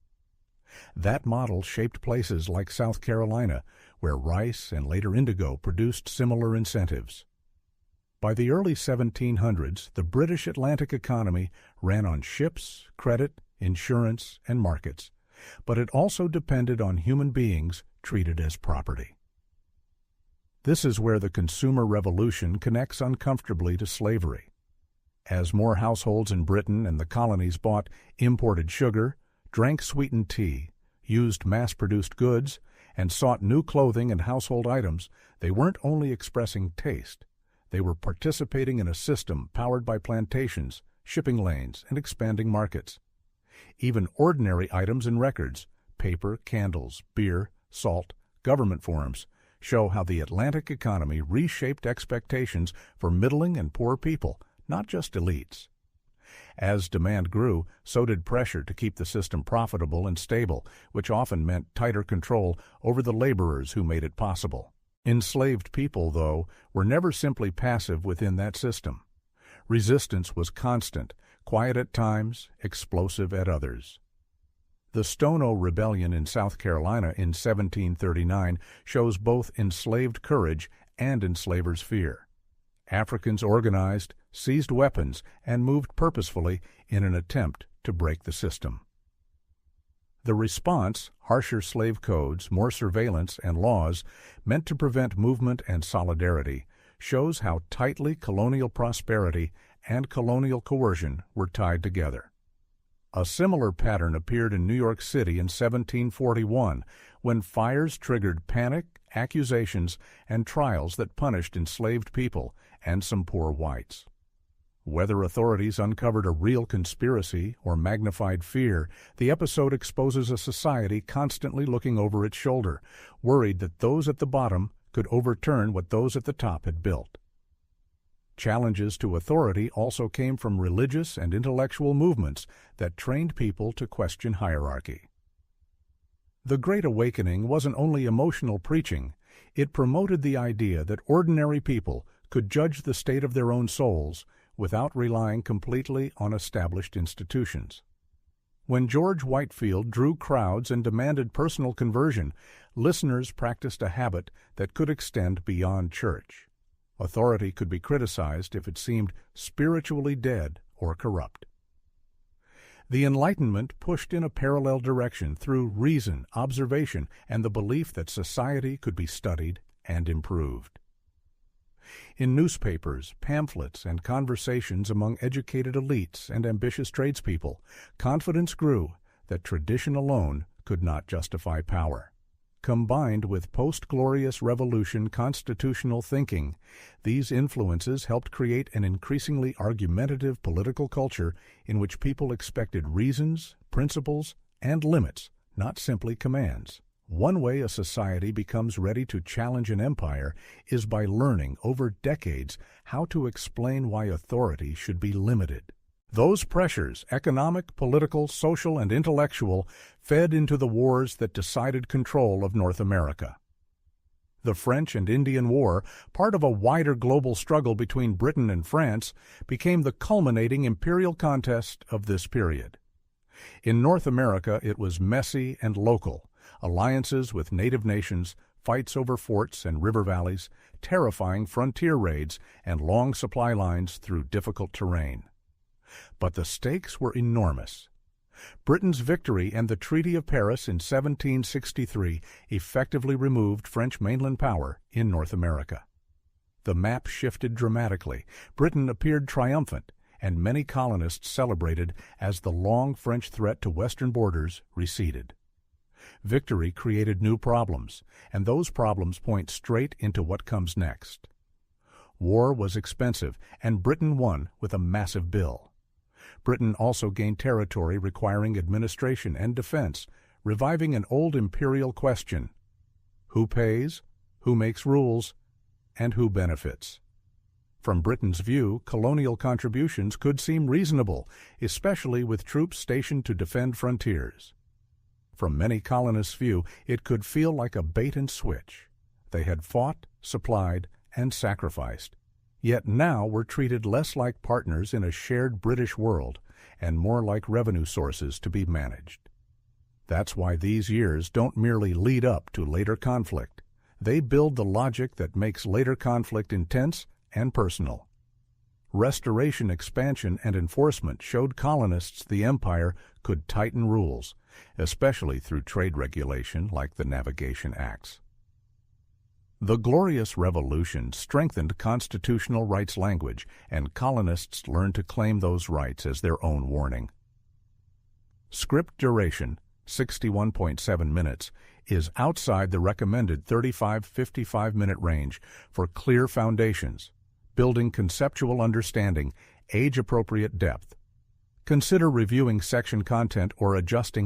That model shaped places like South Carolina, where rice and later indigo produced similar incentives. By the early 1700s, the British Atlantic economy ran on ships, credit, insurance, and markets, but it also depended on human beings treated as property. This is where the consumer revolution connects uncomfortably to slavery. As more households in Britain and the colonies bought imported sugar, drank sweetened tea, used mass-produced goods, and sought new clothing and household items, they weren't only expressing taste. They were participating in a system powered by plantations, shipping lanes, and expanding markets. Even ordinary items and records, paper, candles, beer, salt, government forms, show how the Atlantic economy reshaped expectations for middling and poor people, not just elites. As demand grew, so did pressure to keep the system profitable and stable, which often meant tighter control over the laborers who made it possible. Enslaved people, though, were never simply passive within that system. Resistance was constant, quiet at times, explosive at others. The Stono Rebellion in South Carolina in 1739 shows both enslaved courage and enslavers' fear. Africans organized, seized weapons, and moved purposefully in an attempt to break the system. The response, harsher slave codes, more surveillance, and laws meant to prevent movement and solidarity, shows how tightly colonial prosperity and colonial coercion were tied together. A similar pattern appeared in New York City in 1741, when fires triggered panic, accusations, and trials that punished enslaved people and some poor whites. Whether authorities uncovered a real conspiracy or magnified fear, the episode exposes a society constantly looking over its shoulder, worried that those at the bottom could overturn what those at the top had built. Challenges to authority also came from religious and intellectual movements that trained people to question hierarchy. The Great Awakening wasn't only emotional preaching, it promoted the idea that ordinary people could judge the state of their own souls without relying completely on established institutions. When George Whitefield drew crowds and demanded personal conversion, listeners practiced a habit that could extend beyond church. Authority could be criticized if it seemed spiritually dead or corrupt. The Enlightenment pushed in a parallel direction through reason, observation, and the belief that society could be studied and improved. In newspapers, pamphlets, and conversations among educated elites and ambitious tradespeople, confidence grew that tradition alone could not justify power. Combined with post-glorious revolution constitutional thinking, these influences helped create an increasingly argumentative political culture in which people expected reasons, principles, and limits, not simply commands. One way a society becomes ready to challenge an empire is by learning over decades how to explain why authority should be limited. Those pressures, economic, political, social, and intellectual, fed into the wars that decided control of North America. The French and Indian War, part of a wider global struggle between Britain and France, became the culminating imperial contest of this period. In North America, it was messy and local. Alliances with native nations, fights over forts and river valleys, terrifying frontier raids, and long supply lines through difficult terrain. But the stakes were enormous. Britain's victory and the Treaty of Paris in 1763 effectively removed French mainland power in North America. The map shifted dramatically. Britain appeared triumphant, and many colonists celebrated as the long French threat to western borders receded. Victory created new problems, and those problems point straight into what comes next. War was expensive, and Britain won with a massive bill. Britain also gained territory requiring administration and defense, reviving an old imperial question: who pays, who makes rules, and who benefits? From Britain's view, colonial contributions could seem reasonable, especially with troops stationed to defend frontiers. From many colonists' view, it could feel like a bait-and-switch. They had fought, supplied, and sacrificed, yet now were treated less like partners in a shared British world and more like revenue sources to be managed. That's why these years don't merely lead up to later conflict. They build the logic that makes later conflict intense and personal. Restoration, expansion, and enforcement showed colonists the empire could tighten rules, especially through trade regulation like the Navigation Acts. The Glorious Revolution strengthened constitutional rights language, and colonists learned to claim those rights as their own warning. Script duration, 61.7 minutes, is outside the recommended 35-55-minute range for clear foundations, building conceptual understanding, age-appropriate depth. Consider reviewing section content or adjusting